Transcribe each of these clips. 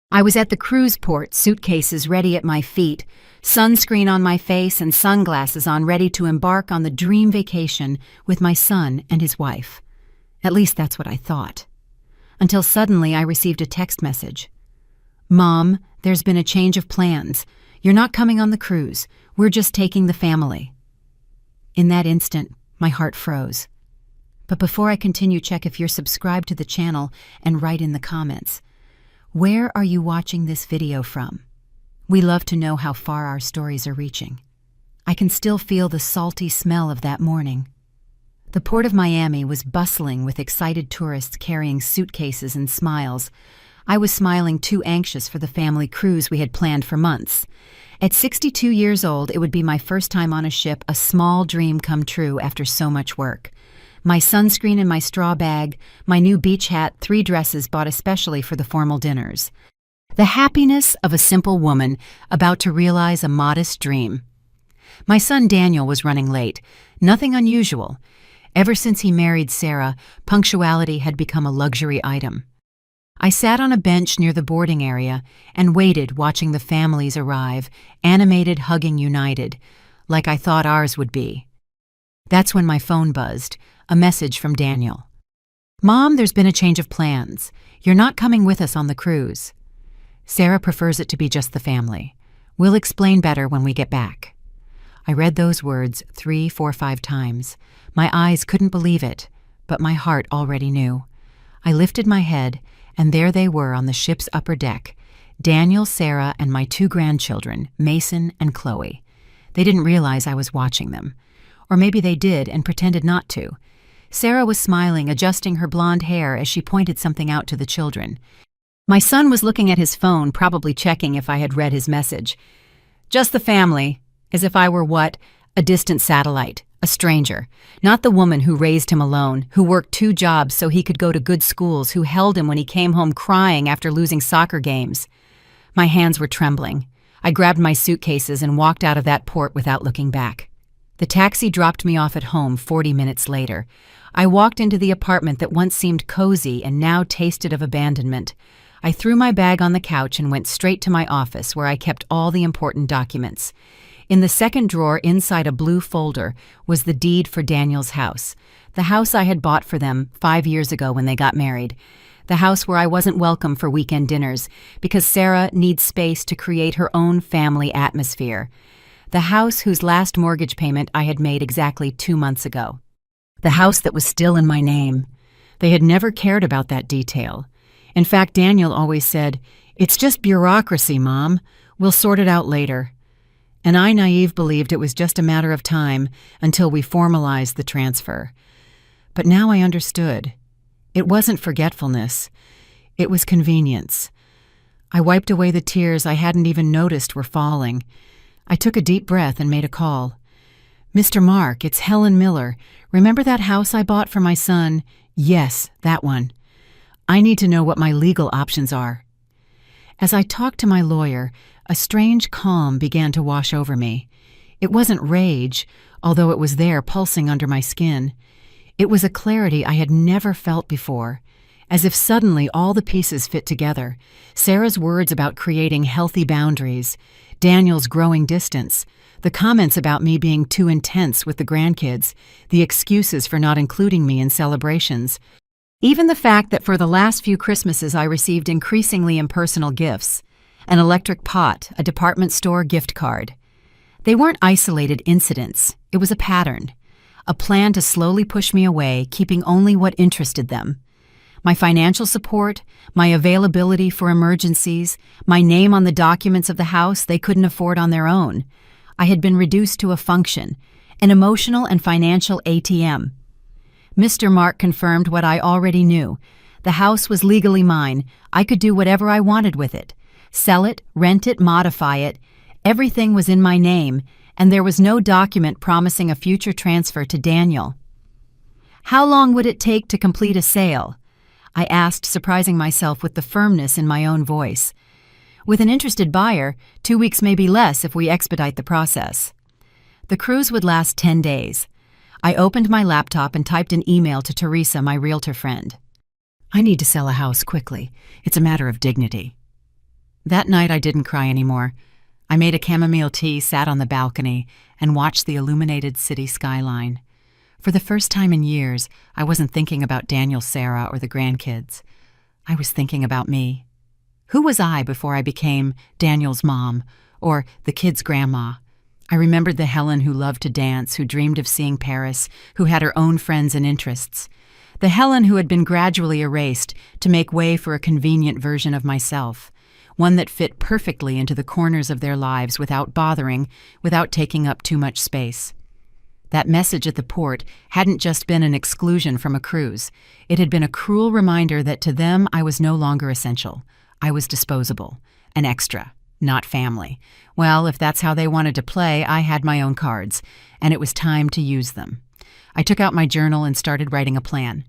I was at the cruise port, suitcases ready at my feet, sunscreen on my face and sunglasses on, ready to embark on the dream vacation with my son and his wife. At least that's what I thought. Until suddenly I received a text message. "Mom, there's been a change of plans. You're not coming on the cruise. We're just taking the family." In that instant, my heart froze. But before I continue, check if you're subscribed to the channel and write in the comments. Where are you watching this video from? We love to know how far our stories are reaching. I can still feel the salty smell of that morning. The port of Miami was bustling with excited tourists carrying suitcases and smiles. I was smiling, too anxious for the family cruise we had planned for months. At 62 years old, it would be my first time on a ship, a small dream come true after so much work. My sunscreen in my straw bag, my new beach hat, 3 dresses bought especially for the formal dinners. The happiness of a simple woman about to realize a modest dream. My son Daniel was running late, nothing unusual. Ever since he married Sarah, punctuality had become a luxury item. I sat on a bench near the boarding area and waited, watching the families arrive, animated, hugging, united, like I thought ours would be. That's when my phone buzzed, a message from Daniel. "Mom, there's been a change of plans. You're not coming with us on the cruise. Sarah prefers it to be just the family. We'll explain better when we get back." I read those words 3, 4, 5 times. My eyes couldn't believe it, but my heart already knew. I lifted my head, and there they were on the ship's upper deck, Daniel, Sarah, and my 2 grandchildren, Mason and Chloe. They didn't realize I was watching them. Or maybe they did and pretended not to. Sarah was smiling, adjusting her blonde hair as she pointed something out to the children. My son was looking at his phone, probably checking if I had read his message. "Just the family," as if I were what? A distant satellite, a stranger. Not the woman who raised him alone, who worked 2 jobs so he could go to good schools, who held him when he came home crying after losing soccer games. My hands were trembling. I grabbed my suitcases and walked out of that port without looking back. The taxi dropped me off at home 40 minutes later. I walked into the apartment that once seemed cozy and now tasted of abandonment. I threw my bag on the couch and went straight to my office, where I kept all the important documents. In the second drawer inside a blue folder was the deed for Daniel's house, the house I had bought for them 5 years ago when they got married, the house where I wasn't welcome for weekend dinners because Sarah needs space to create her own family atmosphere, the house whose last mortgage payment I had made exactly 2 months ago, the house that was still in my name. They had never cared about that detail. In fact, Daniel always said, "It's just bureaucracy, Mom. We'll sort it out later." And I, naive, believed it was just a matter of time until we formalized the transfer. But now I understood. It wasn't forgetfulness. It was convenience. I wiped away the tears I hadn't even noticed were falling. I took a deep breath and made a call. "Mr. Mark, it's Helen Miller. Remember that house I bought for my son?" "Yes, that one. I need to know what my legal options are." As I talked to my lawyer, a strange calm began to wash over me. It wasn't rage, although it was there pulsing under my skin. It was a clarity I had never felt before, as if suddenly all the pieces fit together. Sarah's words about creating healthy boundaries, Daniel's growing distance, the comments about me being too intense with the grandkids, the excuses for not including me in celebrations. Even the fact that for the last few Christmases I received increasingly impersonal gifts, an electric pot, a department store gift card. They weren't isolated incidents, it was a pattern, a plan to slowly push me away, keeping only what interested them. My financial support, my availability for emergencies, my name on the documents of the house they couldn't afford on their own. I had been reduced to a function, an emotional and financial ATM. Mr. Mark confirmed what I already knew. The house was legally mine. I could do whatever I wanted with it. Sell it, rent it, modify it. Everything was in my name, and there was no document promising a future transfer to Daniel. "How long would it take to complete a sale?" I asked, surprising myself with the firmness in my own voice. "With an interested buyer, 2 weeks, maybe less if we expedite the process." The cruise would last 10 days. I opened my laptop and typed an email to Teresa, my realtor friend. "I need to sell a house quickly. It's a matter of dignity." That night I didn't cry anymore. I made a chamomile tea, sat on the balcony, and watched the illuminated city skyline. For the first time in years, I wasn't thinking about Daniel, Sarah, or the grandkids. I was thinking about me. Who was I before I became Daniel's mom, or the kids' grandma? I remembered the Helen who loved to dance, who dreamed of seeing Paris, who had her own friends and interests. The Helen who had been gradually erased to make way for a convenient version of myself, one that fit perfectly into the corners of their lives without bothering, without taking up too much space. That message at the port hadn't just been an exclusion from a cruise. It had been a cruel reminder that to them I was no longer essential. I was disposable, an extra, not family. Well, if that's how they wanted to play, I had my own cards, and it was time to use them. I took out my journal and started writing a plan.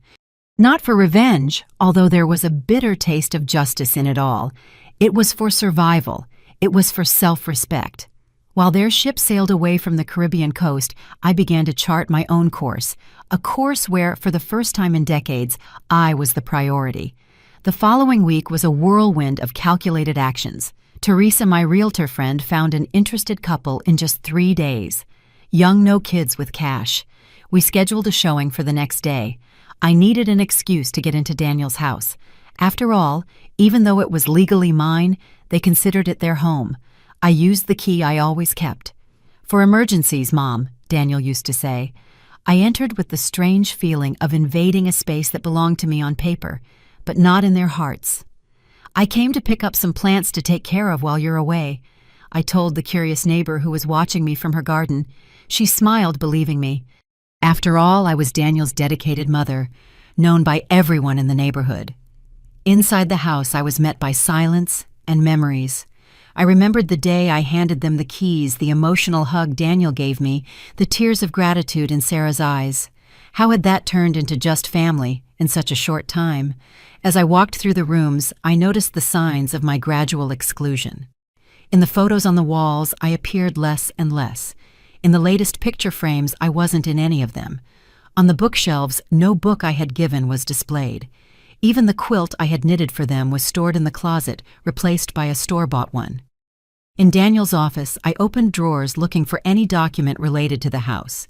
Not for revenge, although there was a bitter taste of justice in it all. It was for survival. It was for self-respect. While their ship sailed away from the Caribbean coast, I began to chart my own course, a course where, for the first time in decades, I was the priority. The following week was a whirlwind of calculated actions. Teresa, my realtor friend, found an interested couple in just 3 days. Young, no kids with cash. We scheduled a showing for the next day. I needed an excuse to get into Daniel's house. After all, even though it was legally mine, they considered it their home. I used the key I always kept. For emergencies, Mom, Daniel used to say. I entered with the strange feeling of invading a space that belonged to me on paper, but not in their hearts. I came to pick up some plants to take care of while you're away, I told the curious neighbor who was watching me from her garden. She smiled, believing me. After all, I was Daniel's dedicated mother, known by everyone in the neighborhood. Inside the house, I was met by silence and memories. I remembered the day I handed them the keys, the emotional hug Daniel gave me, the tears of gratitude in Sarah's eyes. How had that turned into just family in such a short time? As I walked through the rooms, I noticed the signs of my gradual exclusion. In the photos on the walls, I appeared less and less. In the latest picture frames, I wasn't in any of them. On the bookshelves, no book I had given was displayed. Even the quilt I had knitted for them was stored in the closet, replaced by a store-bought one. In Daniel's office, I opened drawers looking for any document related to the house.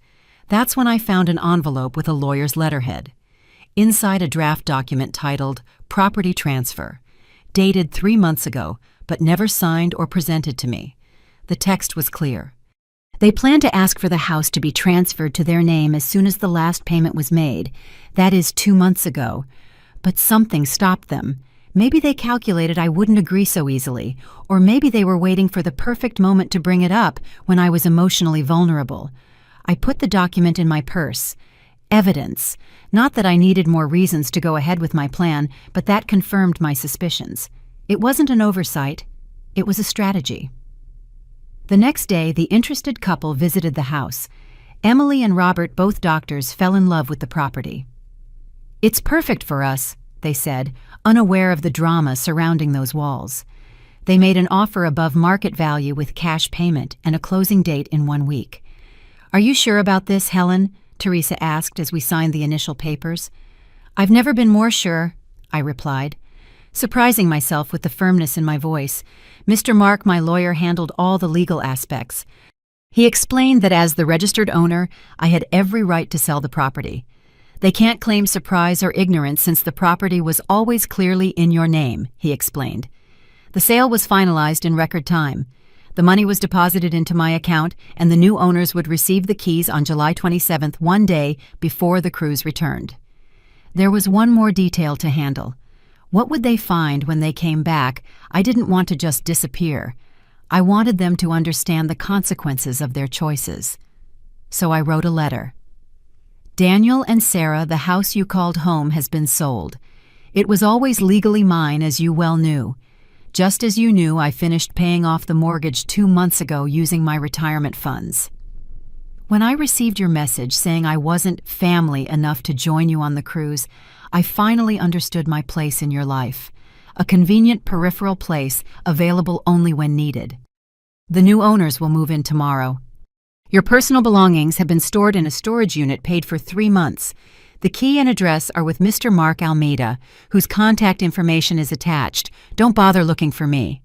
That's when I found an envelope with a lawyer's letterhead. Inside, a draft document titled Property Transfer, dated 3 months ago, but never signed or presented to me. The text was clear. They plan to ask for the house to be transferred to their name as soon as the last payment was made. That is 2 months ago. But something stopped them. Maybe they calculated I wouldn't agree so easily, or maybe they were waiting for the perfect moment to bring it up when I was emotionally vulnerable. I put the document in my purse. Evidence. Not that I needed more reasons to go ahead with my plan, but that confirmed my suspicions. It wasn't an oversight. It was a strategy. The next day, the interested couple visited the house. Emily and Robert, both doctors, fell in love with the property. "It's perfect for us," they said, unaware of the drama surrounding those walls. They made an offer above market value with cash payment and a closing date in 1 week. "Are you sure about this, Helen?" Teresa asked as we signed the initial papers. "I've never been more sure," I replied, surprising myself with the firmness in my voice. Mr. Mark, my lawyer, handled all the legal aspects. He explained that as the registered owner, I had every right to sell the property. "They can't claim surprise or ignorance since the property was always clearly in your name," he explained. The sale was finalized in record time. The money was deposited into my account, and the new owners would receive the keys on July 27th, 1 day before the cruise returned. There was one more detail to handle. What would they find when they came back? I didn't want to just disappear. I wanted them to understand the consequences of their choices. So I wrote a letter. "Daniel and Sarah, the house you called home has been sold. It was always legally mine, as you well knew. Just as you knew, I finished paying off the mortgage 2 months ago using my retirement funds. When I received your message saying I wasn't family enough to join you on the cruise, I finally understood my place in your life, a convenient peripheral place available only when needed. The new owners will move in tomorrow. Your personal belongings have been stored in a storage unit paid for 3 months. The key and address are with Mr. Mark Almeida, whose contact information is attached. Don't bother looking for me.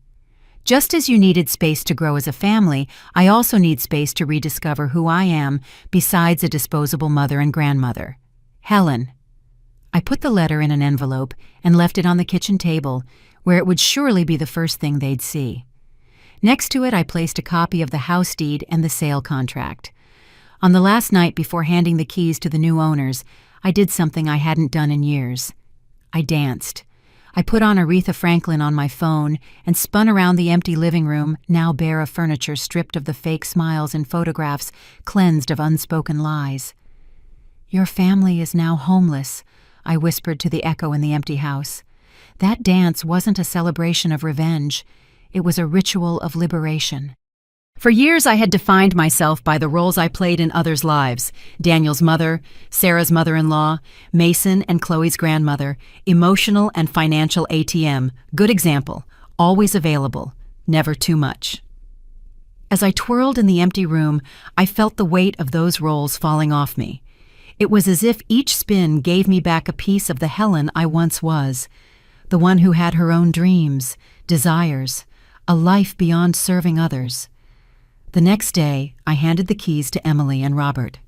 Just as you needed space to grow as a family, I also need space to rediscover who I am besides a disposable mother and grandmother. Helen. I put the letter in an envelope and left it on the kitchen table, where it would surely be the first thing they'd see. Next to it, I placed a copy of the house deed and the sale contract. On the last night before handing the keys to the new owners, I did something I hadn't done in years. I danced. I put on Aretha Franklin on my phone and spun around the empty living room, now bare of furniture stripped of the fake smiles and photographs, cleansed of unspoken lies. "Your family is now homeless," I whispered to the echo in the empty house. That dance wasn't a celebration of revenge. It was a ritual of liberation. For years I had defined myself by the roles I played in others' lives: Daniel's mother, Sarah's mother-in-law, Mason and Chloe's grandmother, emotional and financial ATM, good example, always available, never too much. As I twirled in the empty room, I felt the weight of those roles falling off me. It was as if each spin gave me back a piece of the Helen I once was, the one who had her own dreams, desires, a life beyond serving others. The next day, I handed the keys to Emily and Robert.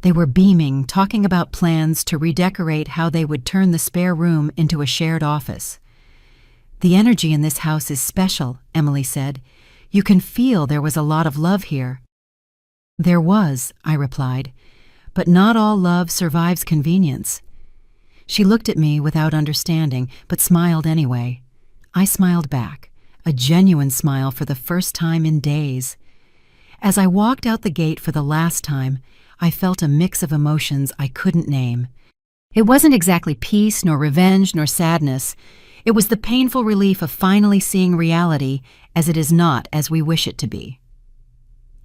They were beaming, talking about plans to redecorate how they would turn the spare room into a shared office. "The energy in this house is special," Emily said. "You can feel there was a lot of love here." "There was," I replied, "but not all love survives convenience." She looked at me without understanding, but smiled anyway. I smiled back, a genuine smile for the first time in days. As I walked out the gate for the last time, I felt a mix of emotions I couldn't name. It wasn't exactly peace, nor revenge, nor sadness. It was the painful relief of finally seeing reality as it is not as we wish it to be.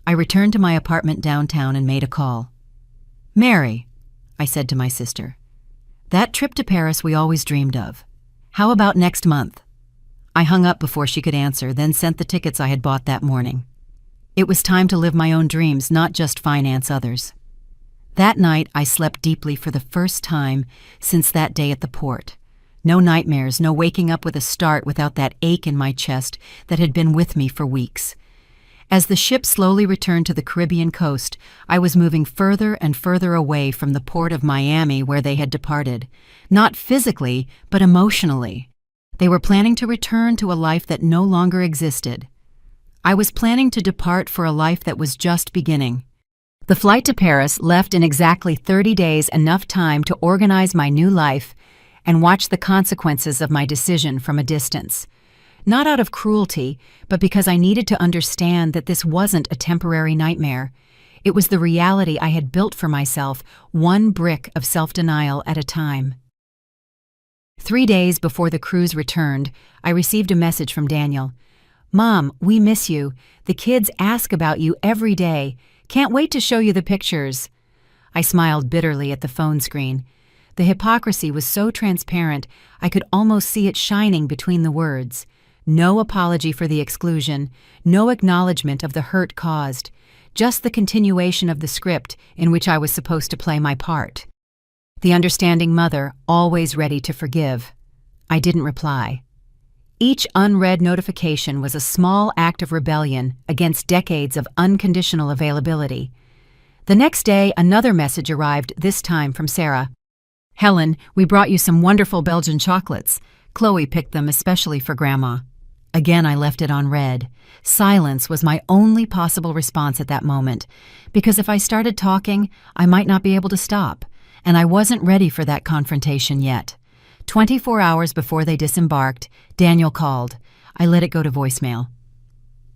I returned to my apartment downtown and made a call. "Mary," I said to my sister, "that trip to Paris we always dreamed of. How about next month?" I hung up before she could answer, then sent the tickets I had bought that morning. It was time to live my own dreams, not just finance others. That night, I slept deeply for the first time since that day at the port. No nightmares, no waking up with a start without that ache in my chest that had been with me for weeks. As the ship slowly returned to the Caribbean coast, I was moving further and further away from the port of Miami where they had departed. Not physically, but emotionally. They were planning to return to a life that no longer existed. I was planning to depart for a life that was just beginning. The flight to Paris left in exactly 30 days, enough time to organize my new life and watch the consequences of my decision from a distance. Not out of cruelty, but because I needed to understand that this wasn't a temporary nightmare. It was the reality I had built for myself, one brick of self-denial at a time. 3 days before the cruise returned, I received a message from Daniel. "Mom, we miss you. The kids ask about you every day. Can't wait to show you the pictures." I smiled bitterly at the phone screen. The hypocrisy was so transparent, I could almost see it shining between the words. No apology for the exclusion, no acknowledgement of the hurt caused, just the continuation of the script in which I was supposed to play my part. The understanding mother, always ready to forgive. I didn't reply. Each unread notification was a small act of rebellion against decades of unconditional availability. The next day, another message arrived, this time from Sarah. "Helen, we brought you some wonderful Belgian chocolates. Chloe picked them especially for Grandma." Again, I left it on read. Silence was my only possible response at that moment, because if I started talking, I might not be able to stop, and I wasn't ready for that confrontation yet. 24 hours before they disembarked, Daniel called. I let it go to voicemail.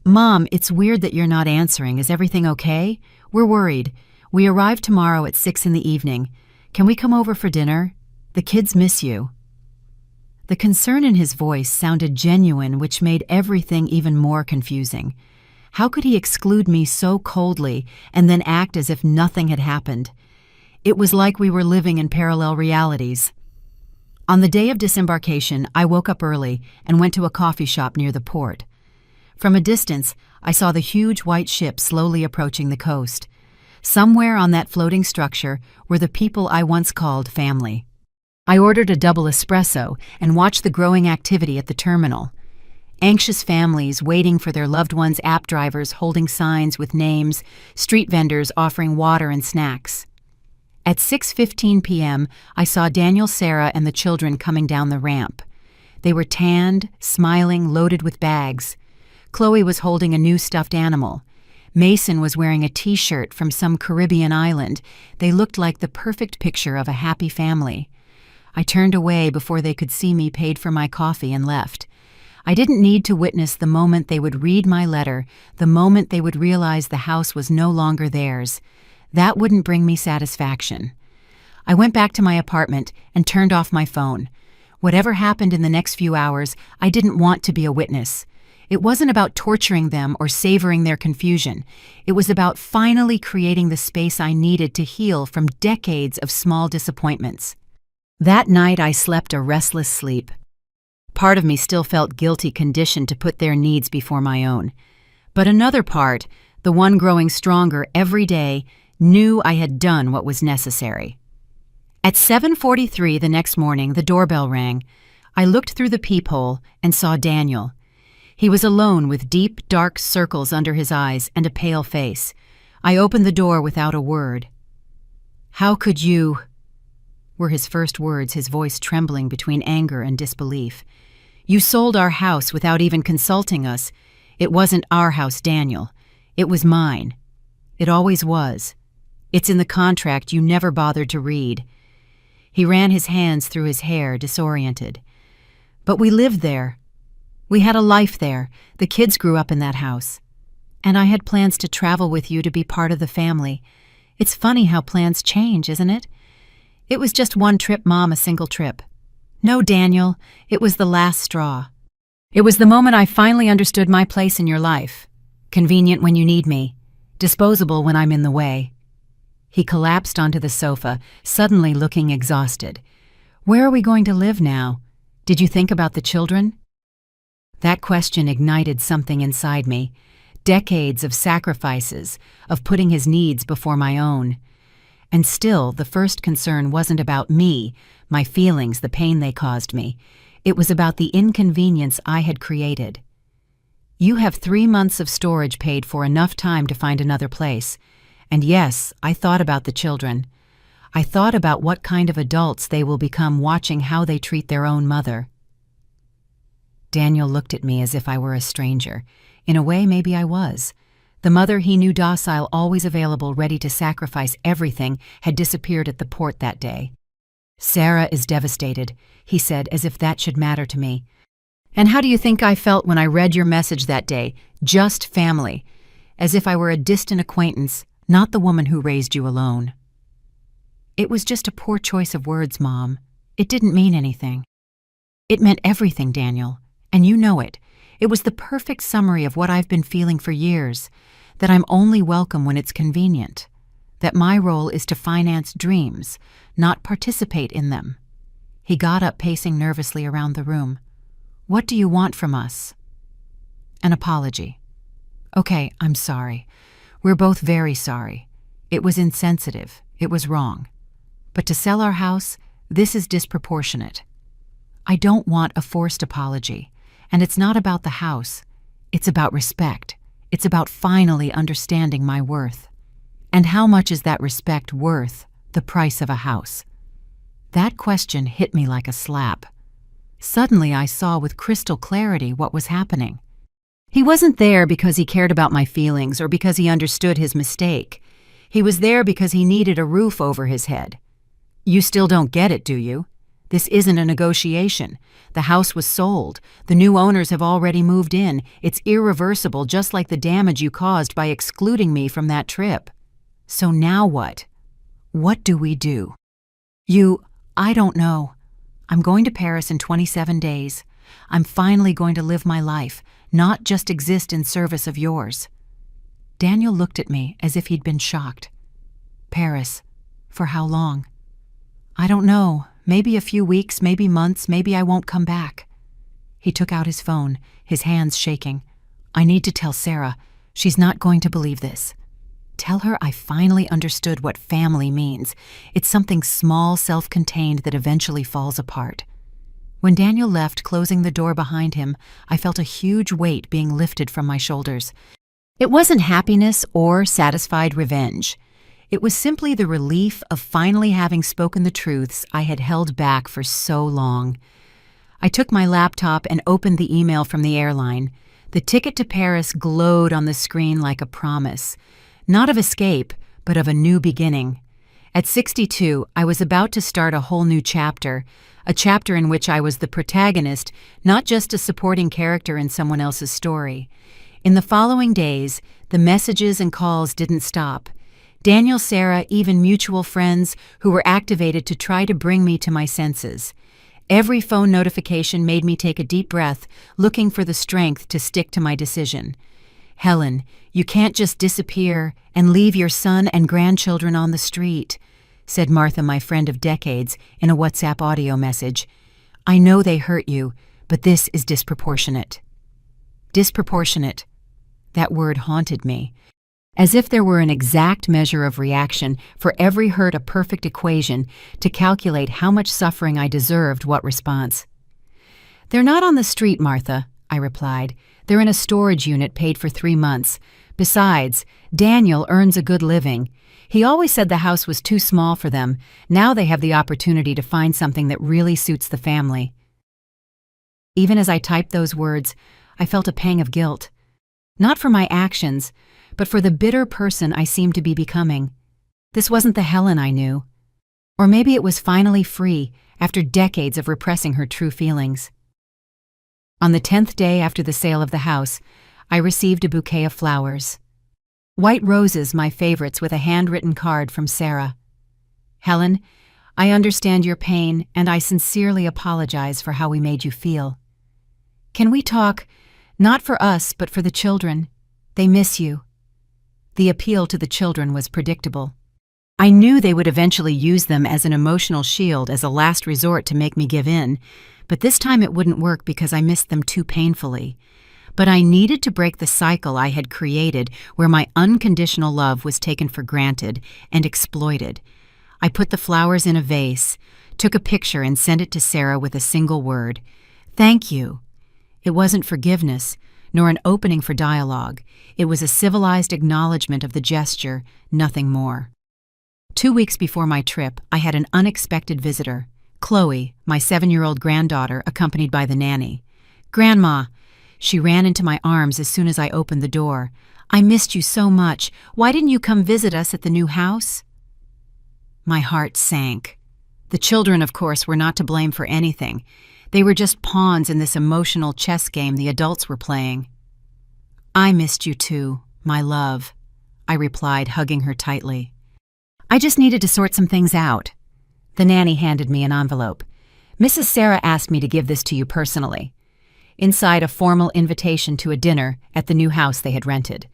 "Mom, it's weird that you're not answering. Is everything okay? We're worried. We arrive tomorrow at 6 in the evening. Can we come over for dinner? The kids miss you." The concern in his voice sounded genuine, which made everything even more confusing. How could he exclude me so coldly and then act as if nothing had happened? It was like we were living in parallel realities. On the day of disembarkation, I woke up early and went to a coffee shop near the port. From a distance, I saw the huge white ship slowly approaching the coast. Somewhere on that floating structure were the people I once called family. I ordered a double espresso and watched the growing activity at the terminal. Anxious families waiting for their loved ones, app drivers holding signs with names, street vendors offering water and snacks. At 6:15 p.m., I saw Daniel, Sarah, and the children coming down the ramp. They were tanned, smiling, loaded with bags. Chloe was holding a new stuffed animal. Mason was wearing a t-shirt from some Caribbean island. They looked like the perfect picture of a happy family. I turned away before they could see me, paid for my coffee, and left. I didn't need to witness the moment they would read my letter, the moment they would realize the house was no longer theirs. That wouldn't bring me satisfaction. I went back to my apartment and turned off my phone. Whatever happened in the next few hours, I didn't want to be a witness. It wasn't about torturing them or savoring their confusion. It was about finally creating the space I needed to heal from decades of small disappointments. That night I slept a restless sleep. Part of me still felt guilty, conditioned to put their needs before my own. But another part, the one growing stronger every day, knew I had done what was necessary. At 7:43 the next morning, the doorbell rang. I looked through the peephole and saw Daniel. He was alone with deep, dark circles under his eyes and a pale face. I opened the door without a word. "How could you?" were his first words, his voice trembling between anger and disbelief. "You sold our house without even consulting us. It wasn't our house, Daniel. It was mine. It always was. It's in the contract you never bothered to read." He ran his hands through his hair, disoriented. "But we lived there. We had a life there. The kids grew up in that house. And I had plans to travel with you, to be part of the family. It's funny how plans change, isn't it? It was just one trip, Mom, a single trip. No, Daniel, it was the last straw. It was the moment I finally understood my place in your life. Convenient when you need me. Disposable when I'm in the way." He collapsed onto the sofa, suddenly looking exhausted. "Where are we going to live now? Did you think about the children?" That question ignited something inside me. Decades of sacrifices, of putting his needs before my own. And still, the first concern wasn't about me, my feelings, the pain they caused me. It was about the inconvenience I had created. "You have 3 months of storage paid for, enough time to find another place." And yes, I thought about the children. I thought about what kind of adults they will become, watching how they treat their own mother. Daniel looked at me as if I were a stranger. In a way, maybe I was. The mother he knew, docile, always available, ready to sacrifice everything, had disappeared at the port that day. "Sarah is devastated," he said, as if that should matter to me. "And how do you think I felt when I read your message that day? Just family. As if I were a distant acquaintance, not the woman who raised you alone." "It was just a poor choice of words, Mom. It didn't mean anything." "It meant everything, Daniel, and you know it. It was the perfect summary of what I've been feeling for years, that I'm only welcome when it's convenient, that my role is to finance dreams, not participate in them." He got up, pacing nervously around the room. "What do you want from us?" "An apology." "Okay, I'm sorry. We're both very sorry. It was insensitive. It was wrong. But to sell our house, this is disproportionate. I don't want a forced apology. And it's not about the house. It's about respect. It's about finally understanding my worth. And how much is that respect worth the price of a house?" That question hit me like a slap. Suddenly I saw with crystal clarity what was happening. He wasn't there because he cared about my feelings or because he understood his mistake. He was there because he needed a roof over his head. "You still don't get it, do you? This isn't a negotiation. The house was sold. The new owners have already moved in. It's irreversible, just like the damage you caused by excluding me from that trip. So now what? What do we do?" I don't know. I'm going to Paris in 27 days. I'm finally going to live my life, not just exist in service of yours." Daniel looked at me as if he'd been shocked. "Paris? For how long?" "I don't know. Maybe a few weeks, maybe months, maybe I won't come back." He took out his phone, his hands shaking. "I need to tell Sarah. She's not going to believe this. Tell her I finally understood what family means. It's something small, self-contained that eventually falls apart." When Daniel left, closing the door behind him, I felt a huge weight being lifted from my shoulders. It wasn't happiness or satisfied revenge. It was simply the relief of finally having spoken the truths I had held back for so long. I took my laptop and opened the email from the airline. The ticket to Paris glowed on the screen like a promise, not of escape, but of a new beginning. At 62, I was about to start a whole new chapter, a chapter in which I was the protagonist, not just a supporting character in someone else's story. In the following days, the messages and calls didn't stop. Daniel, Sarah, even mutual friends who were activated to try to bring me to my senses. Every phone notification made me take a deep breath, looking for the strength to stick to my decision. "Helen, you can't just disappear and leave your son and grandchildren on the street," said Martha, my friend of decades, in a WhatsApp audio message. "I know they hurt you, but this is disproportionate." Disproportionate. That word haunted me. As if there were an exact measure of reaction for every hurt, a perfect equation to calculate how much suffering I deserved what response. "They're not on the street, Martha," I replied. "They're in a storage unit paid for 3 months. Besides, Daniel earns a good living. He always said the house was too small for them. Now they have the opportunity to find something that really suits the family." Even as I typed those words, I felt a pang of guilt. Not for my actions, but for the bitter person I seemed to be becoming. This wasn't the Helen I knew. Or maybe it was finally free after decades of repressing her true feelings. On the 10th day after the sale of the house, I received a bouquet of flowers. White roses, my favorites, with a handwritten card from Sarah. "Helen, I understand your pain, and I sincerely apologize for how we made you feel. Can we talk, not for us, but for the children? They miss you." The appeal to the children was predictable. I knew they would eventually use them as an emotional shield, as a last resort to make me give in, but this time it wouldn't work because I missed them too painfully. But I needed to break the cycle I had created where my unconditional love was taken for granted and exploited. I put the flowers in a vase, took a picture and sent it to Sarah with a single word: "Thank you." It wasn't forgiveness, nor an opening for dialogue. It was a civilized acknowledgement of the gesture, nothing more. 2 weeks before my trip, I had an unexpected visitor, Chloe, my 7-year-old granddaughter, accompanied by the nanny. "Grandma," she ran into my arms as soon as I opened the door. "I missed you so much. Why didn't you come visit us at the new house?" My heart sank. The children, of course, were not to blame for anything. They were just pawns in this emotional chess game the adults were playing. "I missed you too, my love," I replied, hugging her tightly. "I just needed to sort some things out." The nanny handed me an envelope. "Mrs. Sarah asked me to give this to you personally." Inside, a formal invitation to a dinner at the new house they had rented.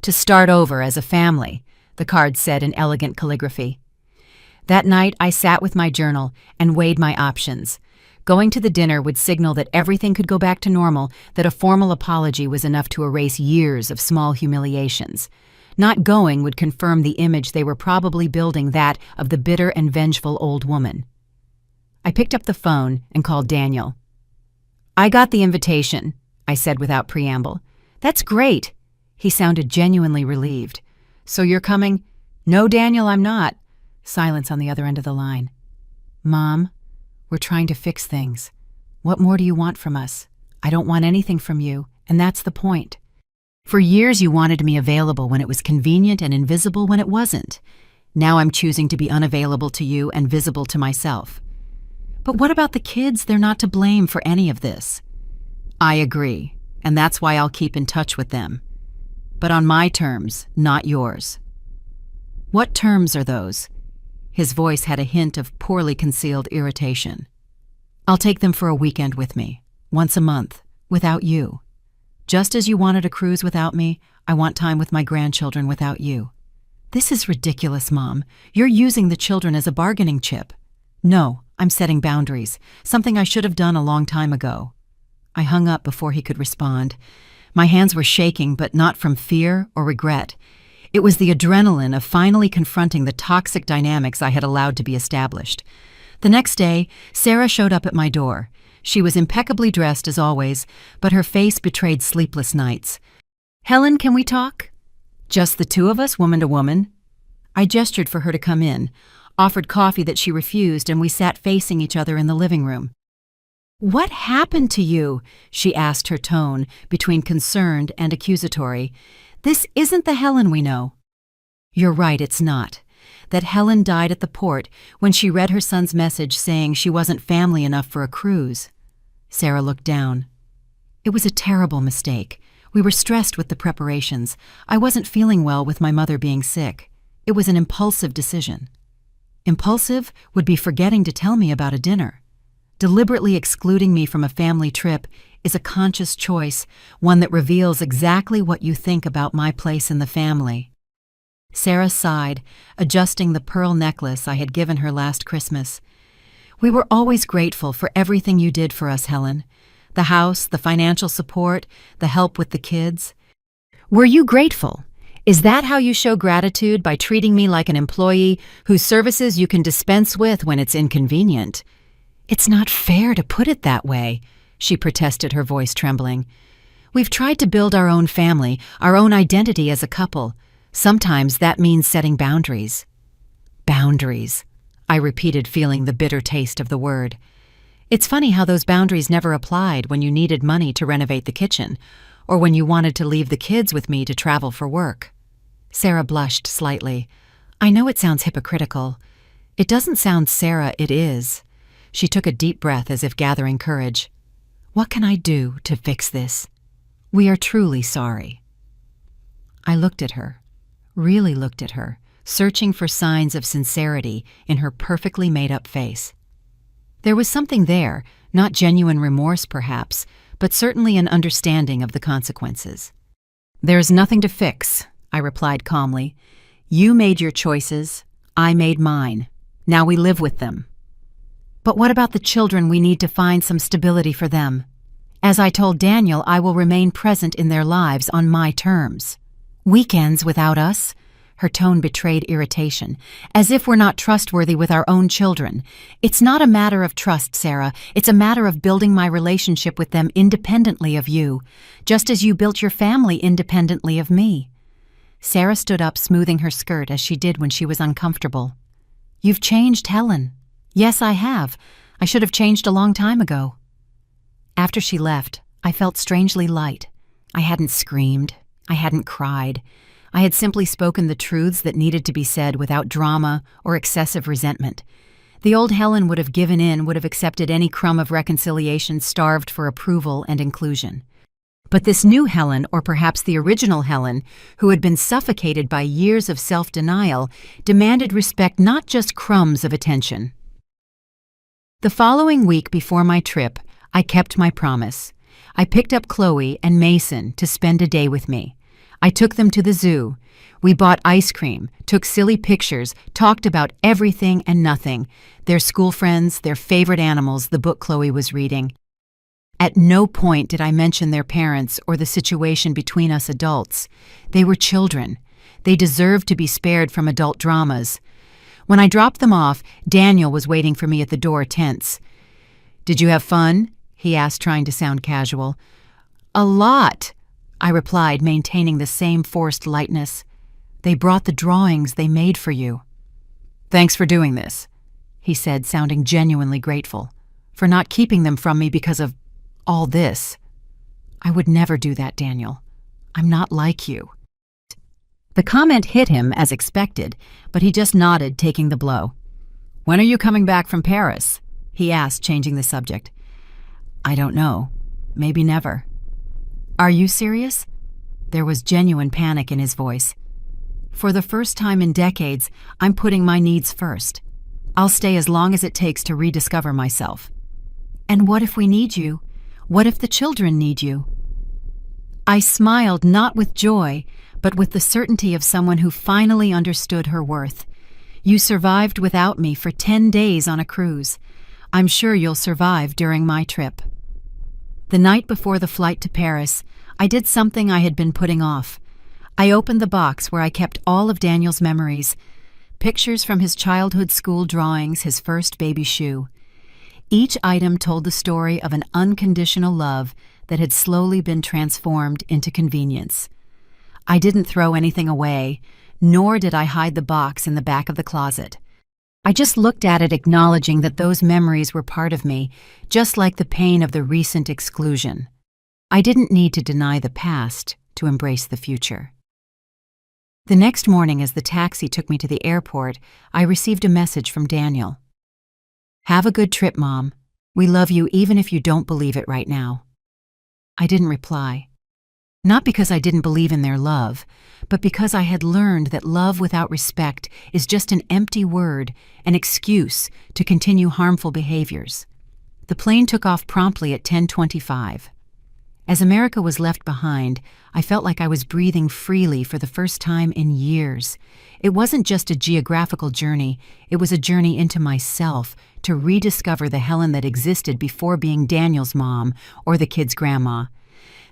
"To start over as a family," the card said in elegant calligraphy. That night, I sat with my journal and weighed my options. Going to the dinner would signal that everything could go back to normal, that a formal apology was enough to erase years of small humiliations. Not going would confirm the image they were probably building, that of the bitter and vengeful old woman. I picked up the phone and called Daniel. "I got the invitation," I said without preamble. "That's great." He sounded genuinely relieved. "So you're coming?" "No, Daniel, I'm not." Silence on the other end of the line. "Mom, we're trying to fix things. What more do you want from us? I don't want anything from you, and that's the point. For years you wanted me available when it was convenient and invisible when it wasn't. Now I'm choosing to be unavailable to you and visible to myself. But what about the kids? They're not to blame for any of this." "I agree, and that's why I'll keep in touch with them. But on my terms, not yours." "What terms are those?" His voice had a hint of poorly concealed irritation. "I'll take them for a weekend with me, once a month, without you. Just as you wanted a cruise without me, I want time with my grandchildren without you." "This is ridiculous, Mom. You're using the children as a bargaining chip." "No, I'm setting boundaries, something I should have done a long time ago." I hung up before he could respond. My hands were shaking, but not from fear or regret. It was the adrenaline of finally confronting the toxic dynamics I had allowed to be established. The next day, Sarah showed up at my door. She was impeccably dressed as always, but her face betrayed sleepless nights. "Helen, can we talk?" "Just the two of us, woman to woman?" I gestured for her to come in, offered coffee that she refused, and we sat facing each other in the living room. "What happened to you?" she asked, her tone between concerned and accusatory. "This isn't the Helen we know." "You're right, it's not. That Helen died at the port when she read her son's message saying she wasn't family enough for a cruise." Sarah looked down. "It was a terrible mistake. We were stressed with the preparations. I wasn't feeling well with my mother being sick. It was an impulsive decision." Impulsive would be forgetting to tell me about a dinner. Deliberately excluding me from a family trip is a conscious choice, one that reveals exactly what you think about my place in the family. Sarah sighed, adjusting the pearl necklace I had given her last Christmas. "We were always grateful for everything you did for us, Helen. The house, the financial support, the help with the kids." "Were you grateful? Is that how you show gratitude, by treating me like an employee whose services you can dispense with when it's inconvenient?" "It's not fair to put it that way," she protested, her voice trembling. "We've tried to build our own family, our own identity as a couple. Sometimes that means setting boundaries." "Boundaries," I repeated, feeling the bitter taste of the word. It's funny how those boundaries never applied when you needed money to renovate the kitchen, or when you wanted to leave the kids with me to travel for work. Sarah blushed slightly. "I know it sounds hypocritical. It doesn't sound Sarah, it is." She took a deep breath as if gathering courage. "What can I do to fix this? We are truly sorry." I looked at her, really looked at her, searching for signs of sincerity in her perfectly made-up face. There was something there, not genuine remorse perhaps, but certainly an understanding of the consequences. "There's nothing to fix," I replied calmly. "You made your choices, I made mine. Now we live with them." "But what about the children? We need to find some stability for them. As I told Daniel, I will remain present in their lives on my terms." "Weekends without us?" Her tone betrayed irritation, "as if we're not trustworthy with our own children. It's not a matter of trust, Sarah. It's a matter of building my relationship with them independently of you, just as you built your family independently of me." Sarah stood up, smoothing her skirt as she did when she was uncomfortable. "You've changed, Helen." "Yes, I have. I should have changed a long time ago." After she left, I felt strangely light. I hadn't screamed. I hadn't cried. I had simply spoken the truths that needed to be said without drama or excessive resentment. The old Helen would have given in, would have accepted any crumb of reconciliation, starved for approval and inclusion. But this new Helen, or perhaps the original Helen, who had been suffocated by years of self-denial, demanded respect, not just crumbs of attention. The following week before my trip, I kept my promise. I picked up Chloe and Mason to spend a day with me. I took them to the zoo. We bought ice cream, took silly pictures, talked about everything and nothing, their school friends, their favorite animals, the book Chloe was reading. At no point did I mention their parents or the situation between us adults. They were children. They deserved to be spared from adult dramas. When I dropped them off, Daniel was waiting for me at the door, tense. "Did you have fun?" he asked, trying to sound casual. "A lot," I replied, maintaining the same forced lightness. "They brought the drawings they made for you." "Thanks for doing this," he said, sounding genuinely grateful, "for not keeping them from me because of all this." "I would never do that, Daniel. I'm not like you." The comment hit him as expected, but he just nodded, taking the blow. "When are you coming back from Paris?" he asked, changing the subject. "I don't know. Maybe never." "Are you serious?" There was genuine panic in his voice. "For the first time in decades, I'm putting my needs first. I'll stay as long as it takes to rediscover myself." "And what if we need you? What if the children need you?" I smiled, not with joy, but with the certainty of someone who finally understood her worth. "You survived without me for 10 days on a cruise. I'm sure you'll survive during my trip." The night before the flight to Paris, I did something I had been putting off. I opened the box where I kept all of Daniel's memories, pictures from his childhood school drawings, his first baby shoe. Each item told the story of an unconditional love that had slowly been transformed into convenience. I didn't throw anything away, nor did I hide the box in the back of the closet. I just looked at it, acknowledging that those memories were part of me, just like the pain of the recent exclusion. I didn't need to deny the past to embrace the future. The next morning, as the taxi took me to the airport, I received a message from Daniel. "Have a good trip, Mom. We love you even if you don't believe it right now." I didn't reply. Not because I didn't believe in their love, but because I had learned that love without respect is just an empty word, an excuse to continue harmful behaviors. The plane took off promptly at 10:25. As America was left behind, I felt like I was breathing freely for the first time in years. It wasn't just a geographical journey, it was a journey into myself, to rediscover the Helen that existed before being Daniel's mom or the kid's grandma.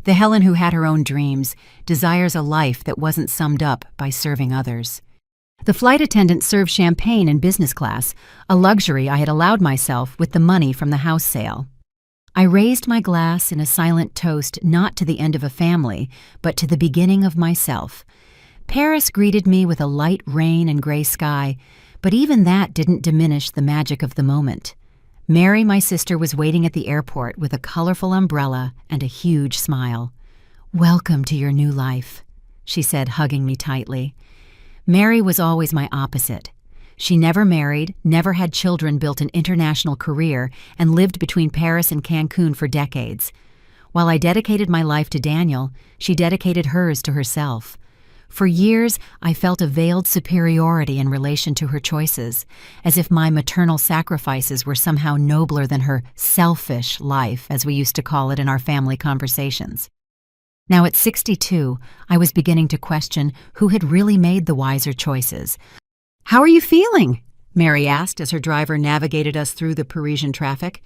The Helen who had her own dreams, desires a life that wasn't summed up by serving others. The flight attendant served champagne in business class, a luxury I had allowed myself with the money from the house sale. I raised my glass in a silent toast not to the end of a family, but to the beginning of myself. Paris greeted me with a light rain and gray sky, but even that didn't diminish the magic of the moment. Mary, my sister, was waiting at the airport with a colorful umbrella and a huge smile. "Welcome to your new life," she said, hugging me tightly. Mary was always my opposite. She never married, never had children, built an international career, and lived between Paris and Cancun for decades. While I dedicated my life to Daniel, she dedicated hers to herself. For years, I felt a veiled superiority in relation to her choices, as if my maternal sacrifices were somehow nobler than her selfish life, as we used to call it in our family conversations. Now at 62, I was beginning to question who had really made the wiser choices. "How are you feeling?" Mary asked as her driver navigated us through the Parisian traffic.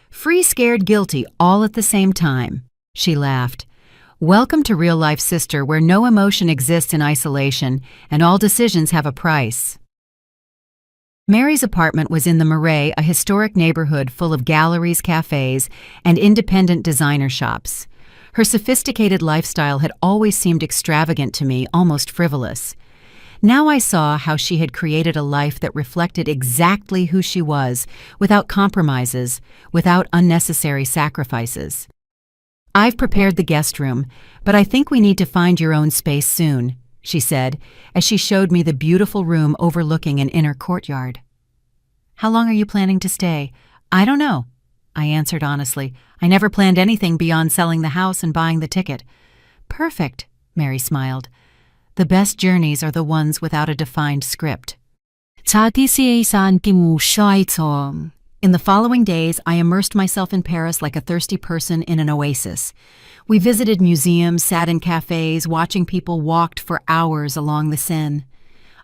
"Free, scared, guilty, all at the same time," she laughed. "Welcome to real life, sister, where no emotion exists in isolation and all decisions have a price." Mary's apartment was in the Marais, a historic neighborhood full of galleries, cafes, and independent designer shops. Her sophisticated lifestyle had always seemed extravagant to me, almost frivolous. Now I saw how she had created a life that reflected exactly who she was, without compromises, without unnecessary sacrifices. "I've prepared the guest room, but I think we need to find your own space soon," she said, as she showed me the beautiful room overlooking an inner courtyard. "How long are you planning to stay?" "I don't know," I answered honestly. "I never planned anything beyond selling the house and buying the ticket." "Perfect," Mary smiled. "The best journeys are the ones without a defined script." In the following days, I immersed myself in Paris like a thirsty person in an oasis. We visited museums, sat in cafes, watching people walked for hours along the Seine.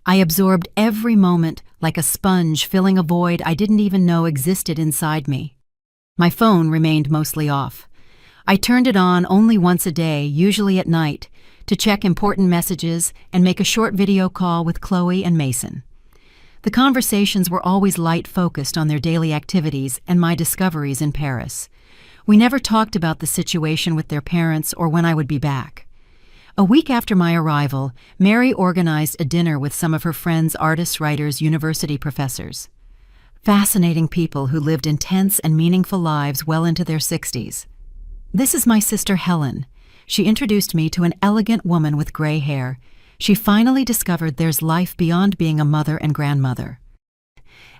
I absorbed every moment like a sponge, filling a void I didn't even know existed inside me. My phone remained mostly off. I turned it on only once a day, usually at night, to check important messages and make a short video call with Chloe and Mason. The conversations were always light-focused on their daily activities and my discoveries in Paris. We never talked about the situation with their parents or when I would be back. A week after my arrival, Mary organized a dinner with some of her friends, artists, writers, university professors. Fascinating people who lived intense and meaningful lives well into their 60s. "This is my sister Helen." She introduced me to an elegant woman with gray hair. She finally discovered there's life beyond being a mother and grandmother.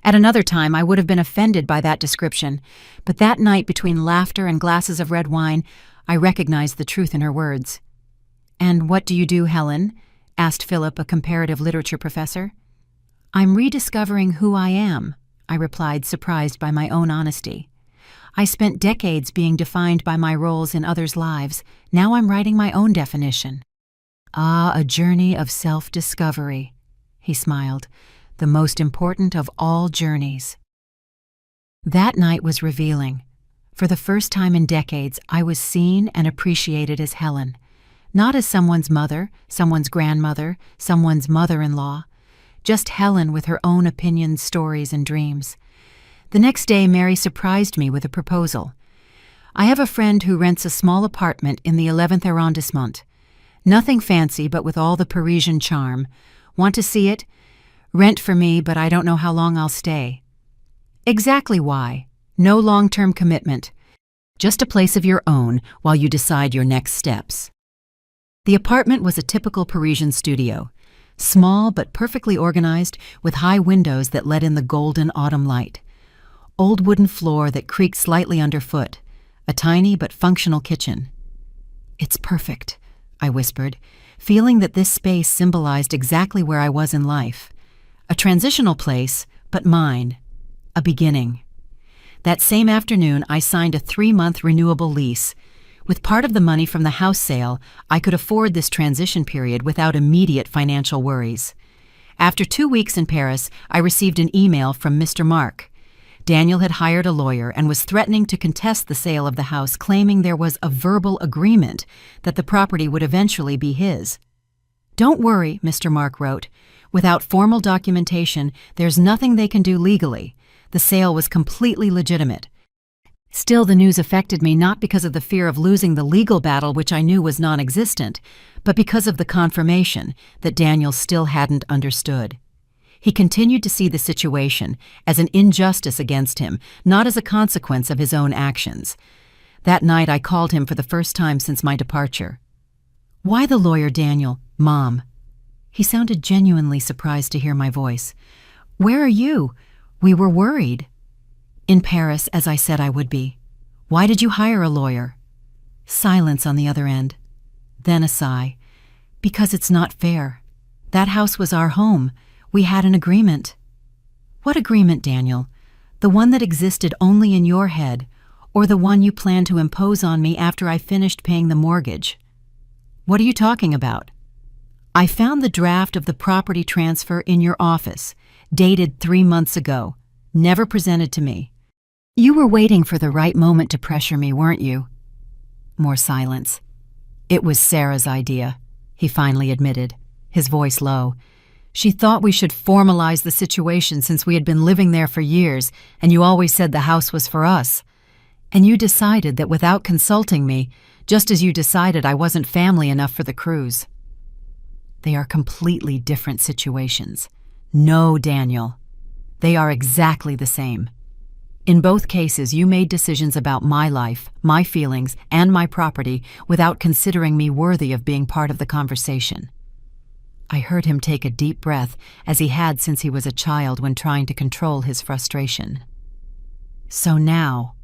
At another time, I would have been offended by that description, but that night, between laughter and glasses of red wine, I recognized the truth in her words. "And what do you do, Helen?" asked Philip, a comparative literature professor. "I'm rediscovering who I am," I replied, surprised by my own honesty. "I spent decades being defined by my roles in others' lives. Now I'm writing my own definition." "Ah, a journey of self-discovery," he smiled, "the most important of all journeys." That night was revealing. For the first time in decades, I was seen and appreciated as Helen. Not as someone's mother, someone's grandmother, someone's mother-in-law. Just Helen with her own opinions, stories, and dreams. The next day, Mary surprised me with a proposal. I have a friend who rents a small apartment in the 11th arrondissement. Nothing fancy, but with all the Parisian charm. Want to see it? Rent for me, but I don't know how long I'll stay. Exactly why. No long-term commitment. Just a place of your own while you decide your next steps. The apartment was a typical Parisian studio. Small but perfectly organized, with high windows that let in the golden autumn light. Old wooden floor that creaked slightly underfoot. A tiny but functional kitchen. "It's perfect," I whispered, feeling that this space symbolized exactly where I was in life. A transitional place, but mine. A beginning. That same afternoon, I signed a 3-month renewable lease. With part of the money from the house sale, I could afford this transition period without immediate financial worries. After 2 weeks in Paris, I received an email from Mr. Mark. Daniel had hired a lawyer and was threatening to contest the sale of the house, claiming there was a verbal agreement that the property would eventually be his. "Don't worry," Mr. Mark wrote. "Without formal documentation, there's nothing they can do legally. The sale was completely legitimate." Still, the news affected me not because of the fear of losing the legal battle, which I knew was non-existent, but because of the confirmation that Daniel still hadn't understood. He continued to see the situation as an injustice against him, not as a consequence of his own actions. That night I called him for the first time since my departure. "Why the lawyer, Daniel? Mom." He sounded genuinely surprised to hear my voice. "Where are you? We were worried." "In Paris, as I said I would be." "Why did you hire a lawyer?" Silence on the other end. Then a sigh. "Because it's not fair. That house was our home. We had an agreement." "What agreement, Daniel? The one that existed only in your head, or the one you planned to impose on me after I finished paying the mortgage?" "What are you talking about?" "I found the draft of the property transfer in your office, dated 3 months ago, never presented to me. You were waiting for the right moment to pressure me, weren't you?" More silence. "It was Sarah's idea," he finally admitted, his voice low. "She thought we should formalize the situation since we had been living there for years, and you always said the house was for us. And you decided that without consulting me, just as you decided I wasn't family enough for the cruise." They are completely different situations. No, Daniel. They are exactly the same. In both cases, you made decisions about my life, my feelings, and my property without considering me worthy of being part of the conversation. I heard him take a deep breath, as he had since he was a child when trying to control his frustration. "So now,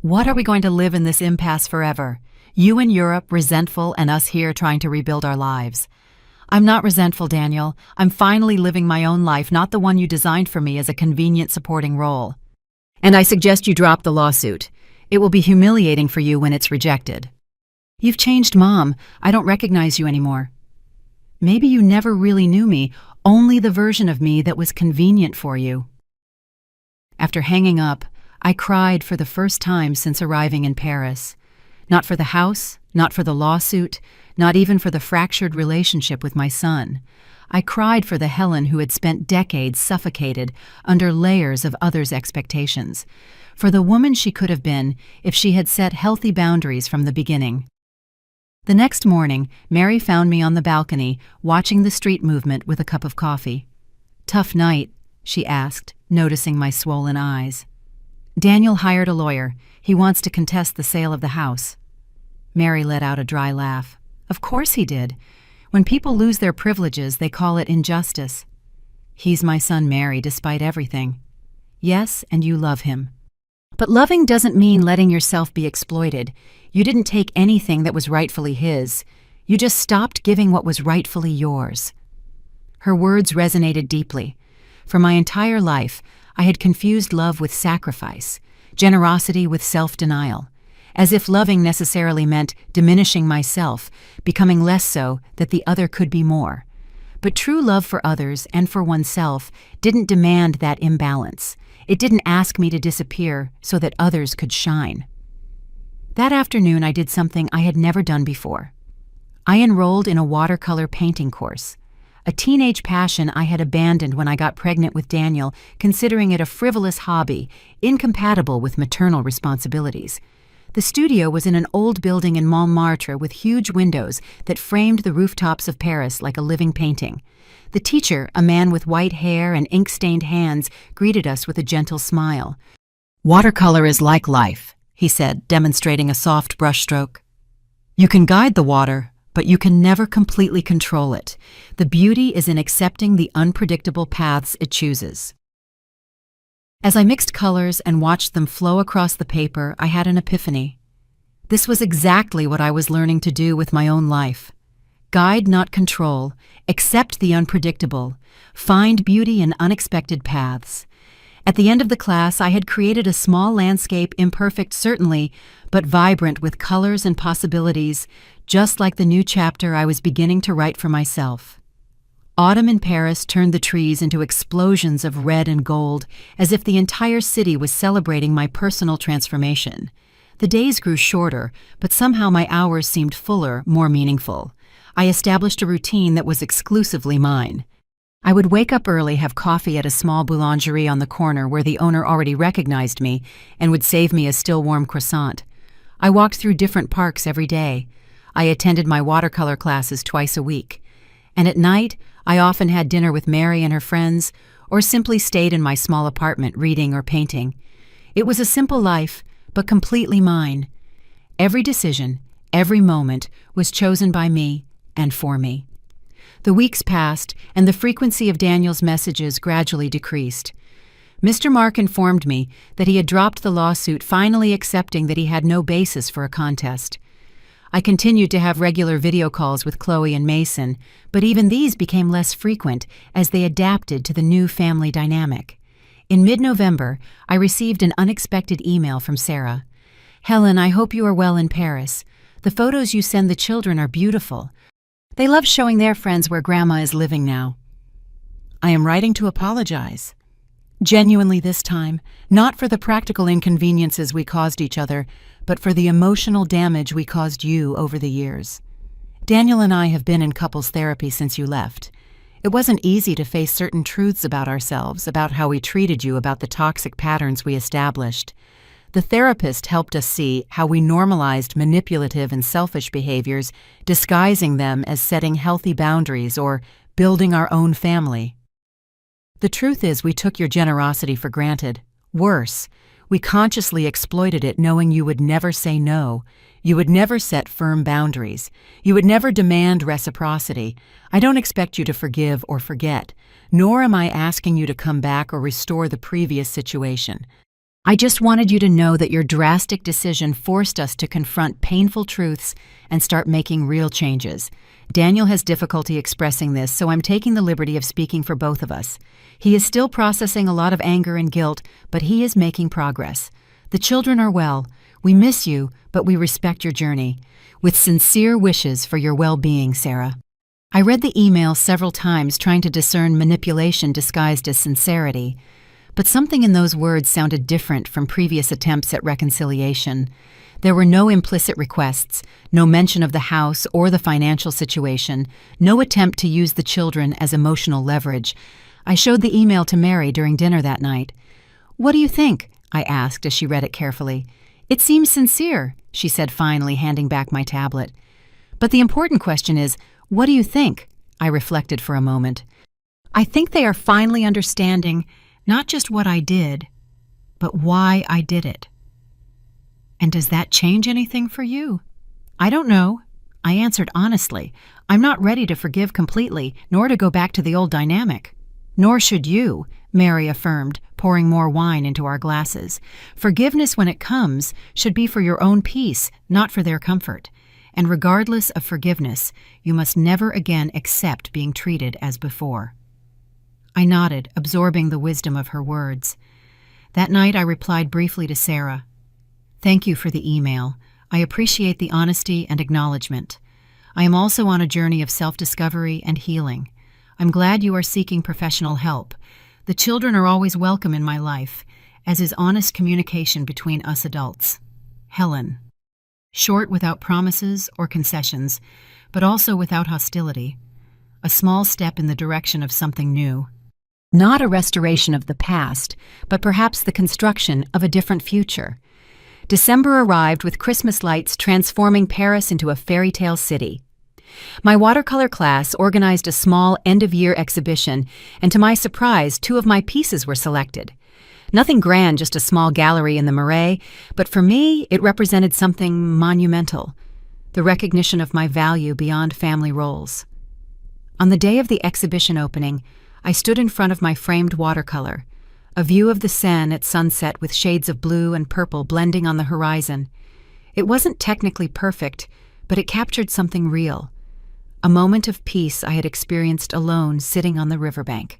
what are we going to live in this impasse forever? You in Europe, resentful, and us here trying to rebuild our lives." "I'm not resentful, Daniel. I'm finally living my own life, not the one you designed for me as a convenient supporting role. And I suggest you drop the lawsuit. It will be humiliating for you when it's rejected." "You've changed, Mom. I don't recognize you anymore." "Maybe you never really knew me, only the version of me that was convenient for you." After hanging up, I cried for the first time since arriving in Paris. Not for the house, not for the lawsuit, not even for the fractured relationship with my son. I cried for the Helen who had spent decades suffocated under layers of others' expectations, for the woman she could have been if she had set healthy boundaries from the beginning. The next morning, Mary found me on the balcony, watching the street movement with a cup of coffee. "Tough night?" she asked, noticing my swollen eyes. "Daniel hired a lawyer. He wants to contest the sale of the house." Mary let out a dry laugh. "Of course he did. When people lose their privileges, they call it injustice." "He's my son, Mary, despite everything." "Yes, and you love him. But loving doesn't mean letting yourself be exploited. You didn't take anything that was rightfully his. You just stopped giving what was rightfully yours." Her words resonated deeply. For my entire life, I had confused love with sacrifice, generosity with self-denial, as if loving necessarily meant diminishing myself, becoming less so that the other could be more. But true love for others and for oneself didn't demand that imbalance. It didn't ask me to disappear so that others could shine. That afternoon, I did something I had never done before. I enrolled in a watercolor painting course. a teenage passion I had abandoned when I got pregnant with Daniel, considering it a frivolous hobby, incompatible with maternal responsibilities. The studio was in an old building in Montmartre with huge windows that framed the rooftops of Paris like a living painting. The teacher, a man with white hair and ink-stained hands, greeted us with a gentle smile. "Watercolor is like life," he said, demonstrating a soft brushstroke. "You can guide the water, but you can never completely control it. The beauty is in accepting the unpredictable paths it chooses." As I mixed colors and watched them flow across the paper, I had an epiphany. This was exactly what I was learning to do with my own life. Guide, not control. Accept the unpredictable. Find beauty in unexpected paths. At the end of the class, I had created a small landscape, imperfect certainly, but vibrant with colors and possibilities, just like the new chapter I was beginning to write for myself. Autumn in Paris turned the trees into explosions of red and gold, as if the entire city was celebrating my personal transformation. The days grew shorter, but somehow my hours seemed fuller, more meaningful. I established a routine that was exclusively mine. I would wake up early, have coffee at a small boulangerie on the corner where the owner already recognized me and would save me a still warm croissant. I walked through different parks every day. I attended my watercolor classes twice a week. And at night, I often had dinner with Mary and her friends, or simply stayed in my small apartment reading or painting. It was a simple life, but completely mine. Every decision, every moment was chosen by me and for me. The weeks passed, and the frequency of Daniel's messages gradually decreased. Mr. Mark informed me that he had dropped the lawsuit, finally accepting that he had no basis for a contest. I continued to have regular video calls with Chloe and Mason, but even these became less frequent as they adapted to the new family dynamic. In mid-November, I received an unexpected email from Sarah. "Helen, I hope you are well in Paris. The photos you send the children are beautiful. They love showing their friends where Grandma is living now. I am writing to apologize. Genuinely this time, not for the practical inconveniences we caused each other, but for the emotional damage we caused you over the years. Daniel and I have been in couples therapy since you left. It wasn't easy to face certain truths about ourselves, about how we treated you, about the toxic patterns we established. The therapist helped us see how we normalized manipulative and selfish behaviors, disguising them as setting healthy boundaries or building our own family. The truth is, we took your generosity for granted. Worse, we consciously exploited it, knowing you would never say no. You would never set firm boundaries. You would never demand reciprocity. I don't expect you to forgive or forget, nor am I asking you to come back or restore the previous situation. I just wanted you to know that your drastic decision forced us to confront painful truths and start making real changes. Daniel has difficulty expressing this, so I'm taking the liberty of speaking for both of us. He is still processing a lot of anger and guilt, but he is making progress. The children are well. We miss you, but we respect your journey. With sincere wishes for your well-being, Sarah." I read the email several times, trying to discern manipulation disguised as sincerity. But something in those words sounded different from previous attempts at reconciliation. There were no implicit requests, no mention of the house or the financial situation, no attempt to use the children as emotional leverage. I showed the email to Mary during dinner that night. "What do you think?" I asked as she read it carefully. "It seems sincere," she said finally, handing back my tablet. "But the important question is, what do you think?" I reflected for a moment. "I think they are finally understanding not just what I did, but why I did it." "And does that change anything for you?" "I don't know," I answered honestly. "I'm not ready to forgive completely, nor to go back to the old dynamic." "Nor should you," Mary affirmed, pouring more wine into our glasses. "Forgiveness, when it comes, should be for your own peace, not for their comfort. And regardless of forgiveness, you must never again accept being treated as before." I nodded, absorbing the wisdom of her words. That night I replied briefly to Sarah. "Thank you for the email. I appreciate the honesty and acknowledgement. I am also on a journey of self-discovery and healing. I'm glad you are seeking professional help. The children are always welcome in my life, as is honest communication between us adults. Helen." Short, without promises or concessions, but also without hostility. a small step in the direction of something new. Not a restoration of the past, but perhaps the construction of a different future. December arrived with Christmas lights transforming Paris into a fairy tale city. My watercolor class organized a small end-of-year exhibition, and to my surprise, 2 of my pieces were selected. Nothing grand, just a small gallery in the Marais, but for me, it represented something monumental, the recognition of my value beyond family roles. On the day of the exhibition opening, I stood in front of my framed watercolor, a view of the Seine at sunset with shades of blue and purple blending on the horizon. It wasn't technically perfect, but it captured something real, a moment of peace I had experienced alone sitting on the riverbank.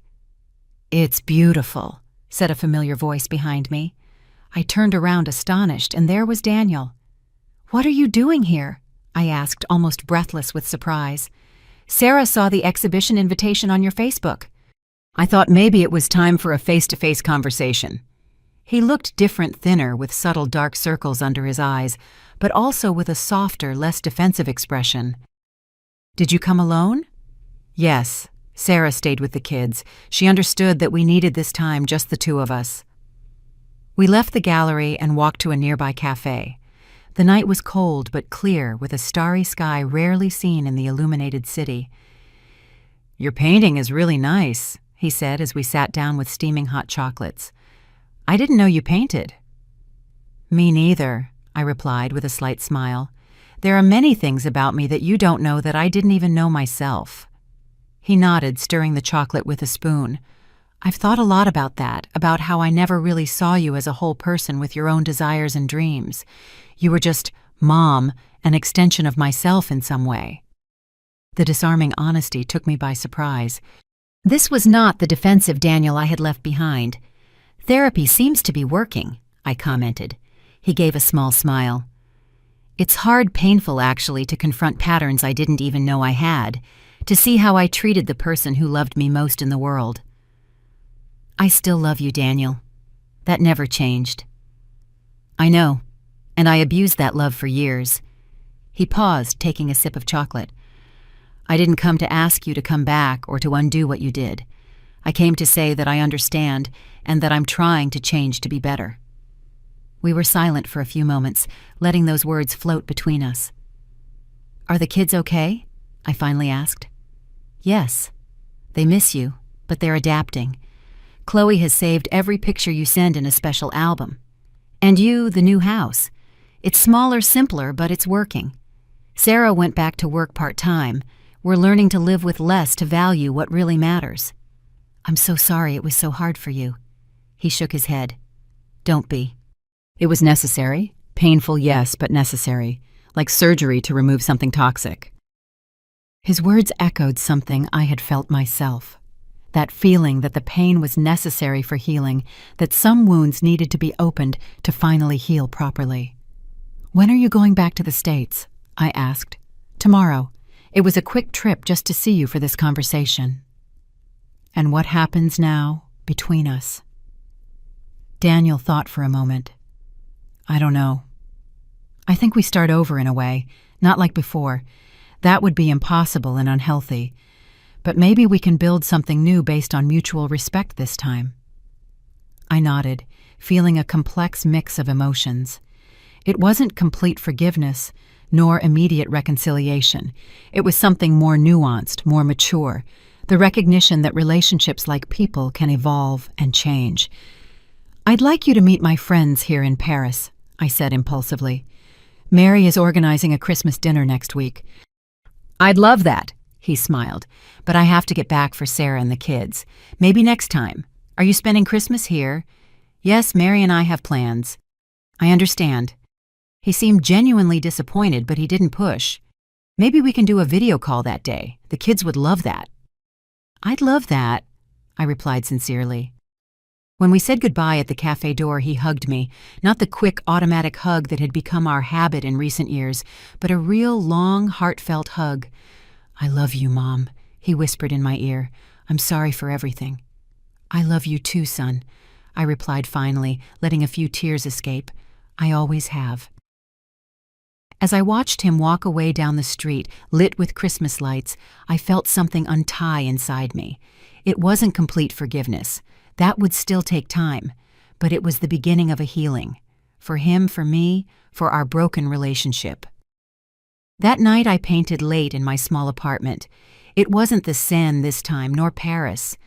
"It's beautiful," said a familiar voice behind me. I turned around astonished, and there was Daniel. "What are you doing here?" I asked, almost breathless with surprise. "Sarah saw the exhibition invitation on your Facebook. I thought maybe it was time for a face-to-face conversation." He looked different, thinner, with subtle dark circles under his eyes, but also with a softer, less defensive expression. "Did you come alone?" "Yes. Sarah stayed with the kids. She understood that we needed this time, just the 2 of us." We left the gallery and walked to a nearby cafe. The night was cold but clear, with a starry sky rarely seen in the illuminated city. "Your painting is really nice," he said as we sat down with steaming hot chocolates. "I didn't know you painted." "Me neither," I replied with a slight smile. "There are many things about me that you don't know that I didn't even know myself." He nodded, stirring the chocolate with a spoon. "I've thought a lot about that, about how I never really saw you as a whole person with your own desires and dreams. You were just Mom, an extension of myself in some way." The disarming honesty took me by surprise. This was not the defensive Daniel I had left behind. "Therapy seems to be working," I commented. He gave a small smile. "It's hard, painful actually, to confront patterns I didn't even know I had, to see how I treated the person who loved me most in the world." "I still love you, Daniel. That never changed." "I know, and I abused that love for years." He paused, taking a sip of chocolate. "I didn't come to ask you to come back or to undo what you did. I came to say that I understand and that I'm trying to change to be better." We were silent for a few moments, letting those words float between us. "Are the kids okay?" I finally asked. "Yes. They miss you, but they're adapting. Chloe has saved every picture you send in a special album. And you, the new house. It's smaller, simpler, but it's working. Sarah went back to work part-time. We're learning to live with less to value what really matters." "I'm so sorry it was so hard for you." He shook his head. "Don't be. It was necessary. Painful, yes, but necessary. Like surgery to remove something toxic." His words echoed something I had felt myself. That feeling that the pain was necessary for healing, that some wounds needed to be opened to finally heal properly. "When are you going back to the States?" I asked. "Tomorrow. It was a quick trip just to see you for this conversation." "And what happens now between us?" Daniel thought for a moment. "I don't know. I think we start over in a way, not like before. That would be impossible and unhealthy. But maybe we can build something new based on mutual respect this time." I nodded, feeling a complex mix of emotions. It wasn't complete forgiveness, nor immediate reconciliation. It was something more nuanced, more mature, the recognition that relationships like people can evolve and change. "I'd like you to meet my friends here in Paris," I said impulsively. "Mary is organizing a Christmas dinner next week." "I'd love that," he smiled, "but I have to get back for Sarah and the kids. Maybe next time. Are you spending Christmas here?" "Yes, Mary and I have plans." "I understand." He seemed genuinely disappointed, but he didn't push. "Maybe we can do a video call that day. The kids would love that." "I'd love that," I replied sincerely. When we said goodbye at the cafe door, he hugged me, not the quick, automatic hug that had become our habit in recent years, but a real, long, heartfelt hug. "I love you, Mom," he whispered in my ear. "I'm sorry for everything." "I love you too, son," I replied finally, letting a few tears escape. "I always have." As I watched him walk away down the street, lit with Christmas lights, I felt something untie inside me. It wasn't complete forgiveness. That would still take time, but it was the beginning of a healing. For him, for me, for our broken relationship. That night I painted late in my small apartment. It wasn't the Seine this time, nor Paris.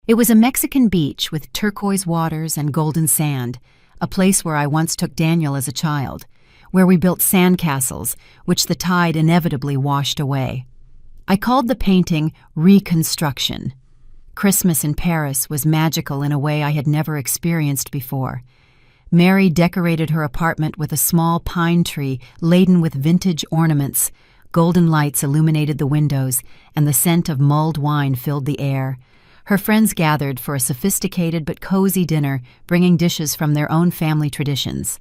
It was a Mexican beach with turquoise waters and golden sand, a place where I once took Daniel as a child, where we built sandcastles, which the tide inevitably washed away. I called the painting Reconstruction. Christmas in Paris was magical in a way I had never experienced before. Mary decorated her apartment with a small pine tree laden with vintage ornaments. Golden lights illuminated the windows, and the scent of mulled wine filled the air. Her friends gathered for a sophisticated but cozy dinner, bringing dishes from their own family traditions.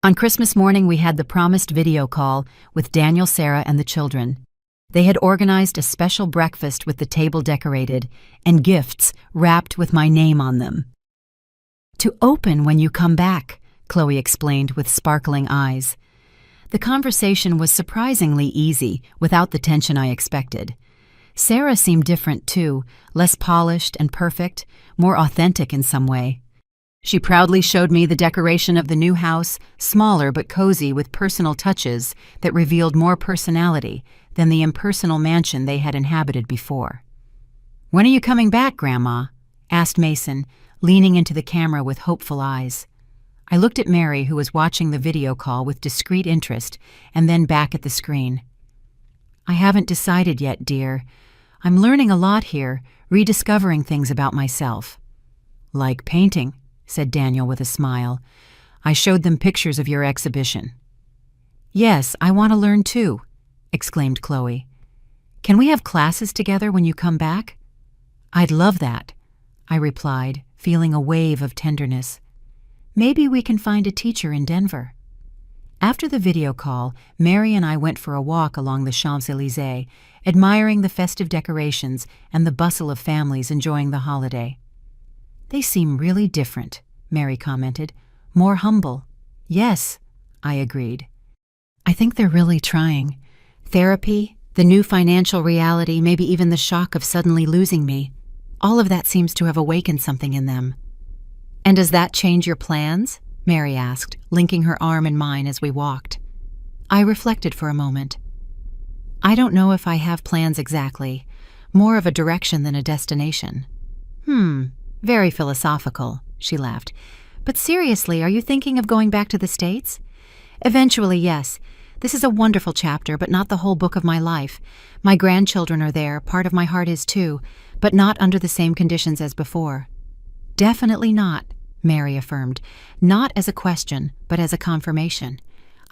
On Christmas morning, we had the promised video call with Daniel, Sarah, and the children. They had organized a special breakfast with the table decorated and gifts wrapped with my name on them. "To open when you come back," Chloe explained with sparkling eyes. The conversation was surprisingly easy, without the tension I expected. Sarah seemed different too, less polished and perfect, more authentic in some way. She proudly showed me the decoration of the new house, smaller but cozy with personal touches that revealed more personality than the impersonal mansion they had inhabited before. "When are you coming back, Grandma?" asked Mason, leaning into the camera with hopeful eyes. I looked at Mary, who was watching the video call with discreet interest, and then back at the screen. "I haven't decided yet, dear. I'm learning a lot here, rediscovering things about myself." "Like painting," said Daniel with a smile. "I showed them pictures of your exhibition." "Yes, I want to learn too," exclaimed Chloe. "Can we have classes together when you come back?" "I'd love that," I replied, feeling a wave of tenderness. "Maybe we can find a teacher in Denver." After the video call, Mary and I went for a walk along the Champs-Élysées, admiring the festive decorations and the bustle of families enjoying the holiday. "They seem really different," Mary commented. "More humble." "Yes," I agreed. "I think they're really trying. Therapy, the new financial reality, maybe even the shock of suddenly losing me. All of that seems to have awakened something in them." "And does that change your plans?" Mary asked, linking her arm in mine as we walked. I reflected for a moment. "I don't know if I have plans exactly. More of a direction than a destination." Very philosophical," she laughed. "But seriously, are you thinking of going back to the States?" "Eventually, yes. This is a wonderful chapter, but not the whole book of my life. My grandchildren are there, part of my heart is too, but not under the same conditions as before." "Definitely not," Mary affirmed, not as a question, but as a confirmation.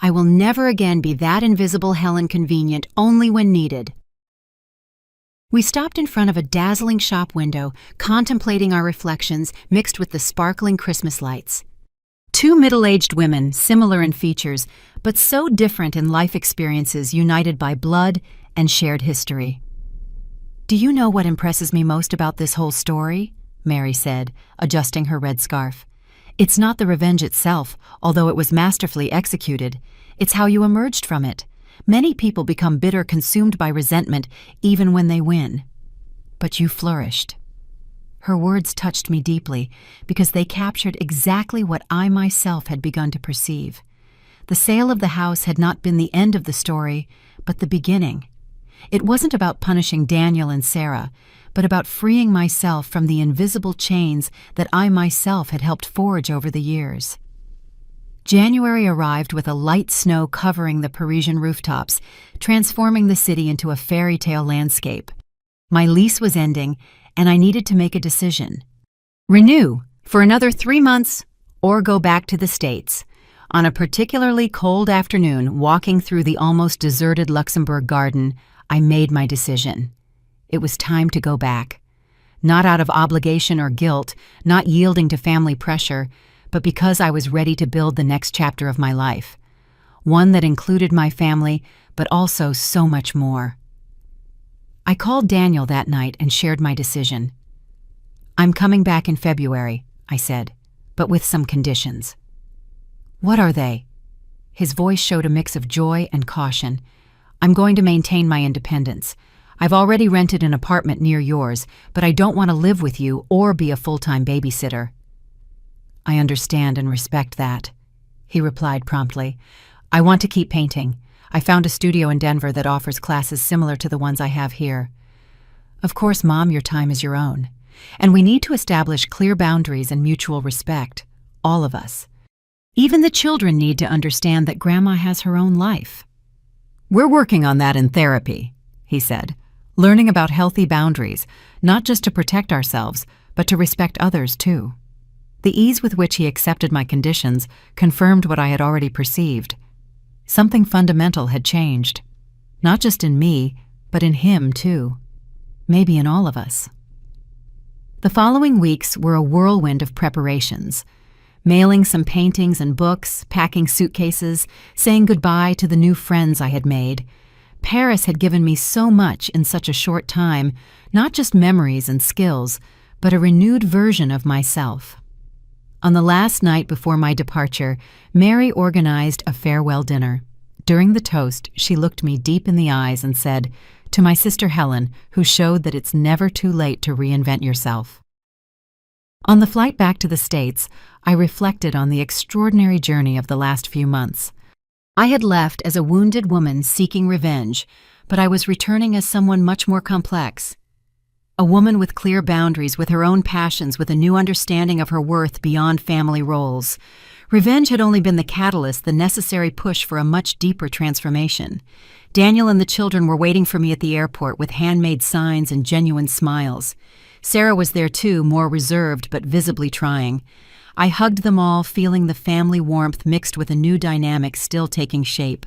"I will never again be that invisible hell inconvenient only when needed." We stopped in front of a dazzling shop window, contemplating our reflections mixed with the sparkling Christmas lights. Two middle-aged women, similar in features, but so different in life experiences united by blood and shared history. "Do you know what impresses me most about this whole story?" Mary said, adjusting her red scarf. "It's not the revenge itself, although it was masterfully executed. It's how you emerged from it. Many people become bitter, consumed by resentment, even when they win. But you flourished." Her words touched me deeply because they captured exactly what I myself had begun to perceive. The sale of the house had not been the end of the story, but the beginning. It wasn't about punishing Daniel and Sarah, but about freeing myself from the invisible chains that I myself had helped forge over the years. January arrived with a light snow covering the Parisian rooftops, transforming the city into a fairy tale landscape. My lease was ending, and I needed to make a decision. Renew for another 3 months or go back to the States. On a particularly cold afternoon, walking through the almost deserted Luxembourg garden, I made my decision. It was time to go back. Not out of obligation or guilt, not yielding to family pressure, but because I was ready to build the next chapter of my life. One that included my family, but also so much more. I called Daniel that night and shared my decision. "I'm coming back in February," I said, "but with some conditions." "What are they?" His voice showed a mix of joy and caution. "I'm going to maintain my independence. I've already rented an apartment near yours, but I don't want to live with you or be a full-time babysitter." "I understand and respect that," he replied promptly. "I want to keep painting. I found a studio in Denver that offers classes similar to the ones I have here." "Of course, Mom, your time is your own. And we need to establish clear boundaries and mutual respect, all of us. Even the children need to understand that Grandma has her own life." "We're working on that in therapy," he said, "learning about healthy boundaries, not just to protect ourselves, but to respect others too." The ease with which he accepted my conditions confirmed what I had already perceived. Something fundamental had changed, not just in me, but in him too. Maybe in all of us. The following weeks were a whirlwind of preparations. Mailing some paintings and books, packing suitcases, saying goodbye to the new friends I had made. Paris had given me so much in such a short time, not just memories and skills, but a renewed version of myself. On the last night before my departure, Mary organized a farewell dinner. During the toast, she looked me deep in the eyes and said, "To my sister Helen, who showed that it's never too late to reinvent yourself." On the flight back to the States, I reflected on the extraordinary journey of the last few months. I had left as a wounded woman seeking revenge, but I was returning as someone much more complex. A woman with clear boundaries, with her own passions, with a new understanding of her worth beyond family roles. Revenge had only been the catalyst, the necessary push for a much deeper transformation. Daniel and the children were waiting for me at the airport with handmade signs and genuine smiles. Sarah was there too, more reserved but visibly trying. I hugged them all, feeling the family warmth mixed with a new dynamic still taking shape.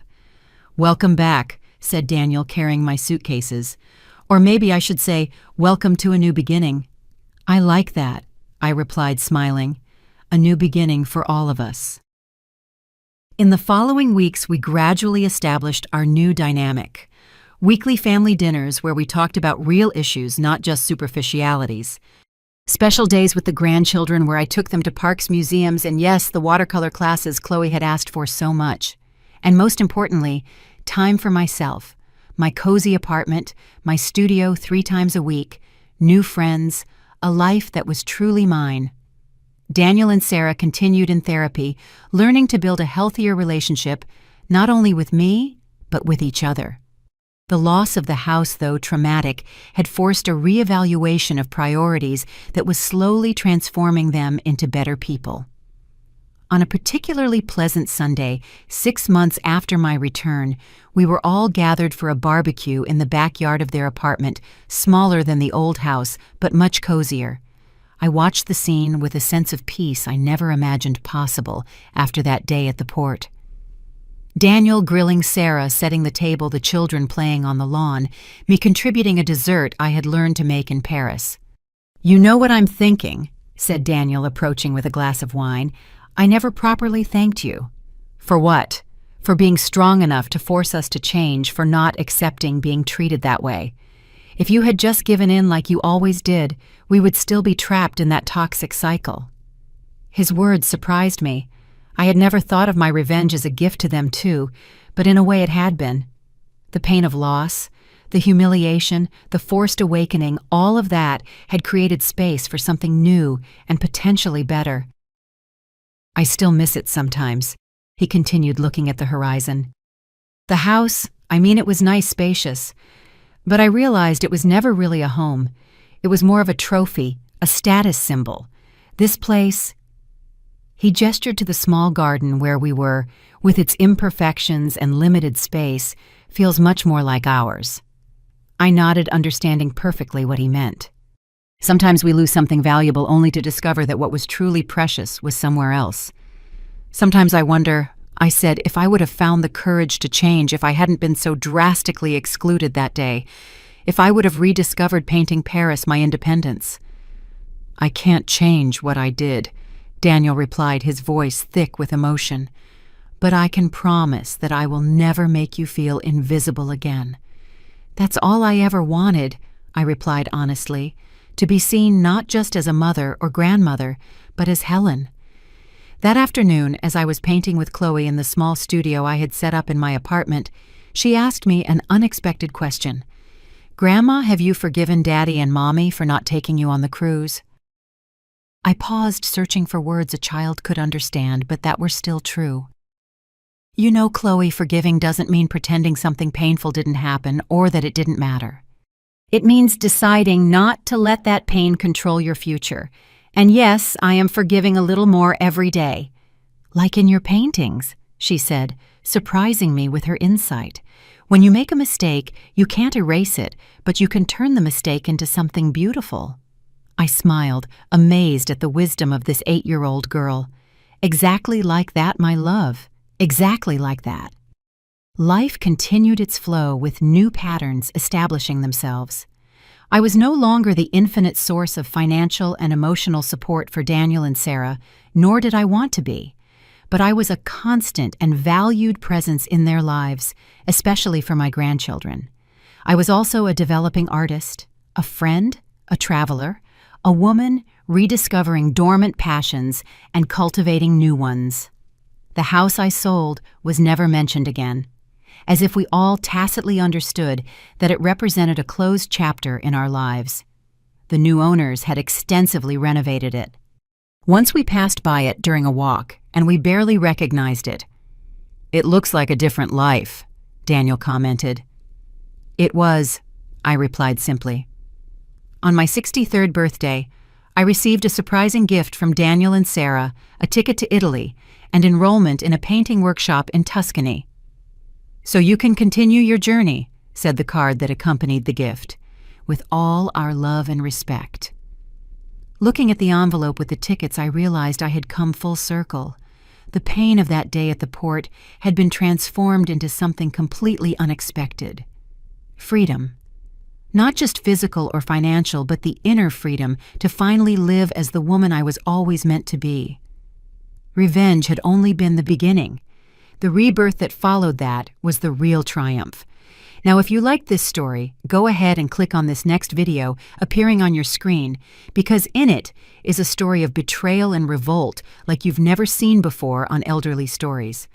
"Welcome back," said Daniel, carrying my suitcases. Or maybe I should say, "Welcome to a new beginning." "I like that," I replied, smiling. "A new beginning for all of us." In the following weeks, we gradually established our new dynamic. Weekly family dinners where we talked about real issues, not just superficialities. Special days with the grandchildren where I took them to parks, museums, and yes, the watercolor classes Chloe had asked for so much. And most importantly, time for myself. My cozy apartment, my studio 3 times a week, new friends, a life that was truly mine. Daniel and Sarah continued in therapy, learning to build a healthier relationship, not only with me, but with each other. The loss of the house, though traumatic, had forced a reevaluation of priorities that was slowly transforming them into better people. On a particularly pleasant Sunday, 6 months after my return, we were all gathered for a barbecue in the backyard of their apartment, smaller than the old house, but much cozier. I watched the scene with a sense of peace I never imagined possible after that day at the port. Daniel grilling Sarah, setting the table, the children playing on the lawn, me contributing a dessert I had learned to make in Paris. "You know what I'm thinking," said Daniel, approaching with a glass of wine. "I never properly thanked you." "For what?" "For being strong enough to force us to change, for not accepting being treated that way. If you had just given in like you always did, we would still be trapped in that toxic cycle." His words surprised me. I had never thought of my revenge as a gift to them too, but in a way it had been. The pain of loss, the humiliation, the forced awakening, all of that had created space for something new and potentially better. "I still miss it sometimes," he continued, looking at the horizon. "The house, it was nice, spacious. But I realized it was never really a home. It was more of a trophy, a status symbol. This place..." He gestured to the small garden where we were, with its imperfections and limited space, feels much more like ours. I nodded, understanding perfectly what he meant. Sometimes we lose something valuable only to discover that what was truly precious was somewhere else. "Sometimes I wonder," I said, "if I would have found the courage to change if I hadn't been so drastically excluded that day, if I would have rediscovered painting Paris, my independence." "I can't change what I did," Daniel replied, his voice thick with emotion. "But I can promise that I will never make you feel invisible again." "That's all I ever wanted," I replied honestly, "to be seen not just as a mother or grandmother, but as Helen." That afternoon, as I was painting with Chloe in the small studio I had set up in my apartment, she asked me an unexpected question. "Grandma, have you forgiven Daddy and Mommy for not taking you on the cruise?" I paused, searching for words a child could understand, but that were still true. "You know, Chloe, forgiving doesn't mean pretending something painful didn't happen or that it didn't matter. It means deciding not to let that pain control your future. And yes, I am forgiving a little more every day." "Like in your paintings," she said, surprising me with her insight. "When you make a mistake, you can't erase it, but you can turn the mistake into something beautiful." I smiled, amazed at the wisdom of this 8-year-old girl. "Exactly like that, my love. Exactly like that." Life continued its flow with new patterns establishing themselves. I was no longer the infinite source of financial and emotional support for Daniel and Sarah, nor did I want to be. But I was a constant and valued presence in their lives, especially for my grandchildren. I was also a developing artist, a friend, a traveler, a woman rediscovering dormant passions and cultivating new ones. The house I sold was never mentioned again, as if we all tacitly understood that it represented a closed chapter in our lives. The new owners had extensively renovated it. Once we passed by it during a walk, and we barely recognized it. "It looks like a different life," Daniel commented. "It was," I replied simply. On my 63rd birthday, I received a surprising gift from Daniel and Sarah, a ticket to Italy, and enrollment in a painting workshop in Tuscany. "So you can continue your journey," said the card that accompanied the gift, "with all our love and respect." Looking at the envelope with the tickets, I realized I had come full circle. The pain of that day at the port had been transformed into something completely unexpected. Freedom. Not just physical or financial, but the inner freedom to finally live as the woman I was always meant to be. Revenge had only been the beginning. The rebirth that followed that was the real triumph. Now, if you liked this story, go ahead and click on this next video appearing on your screen, because in it is a story of betrayal and revolt like you've never seen before on Elderly Stories.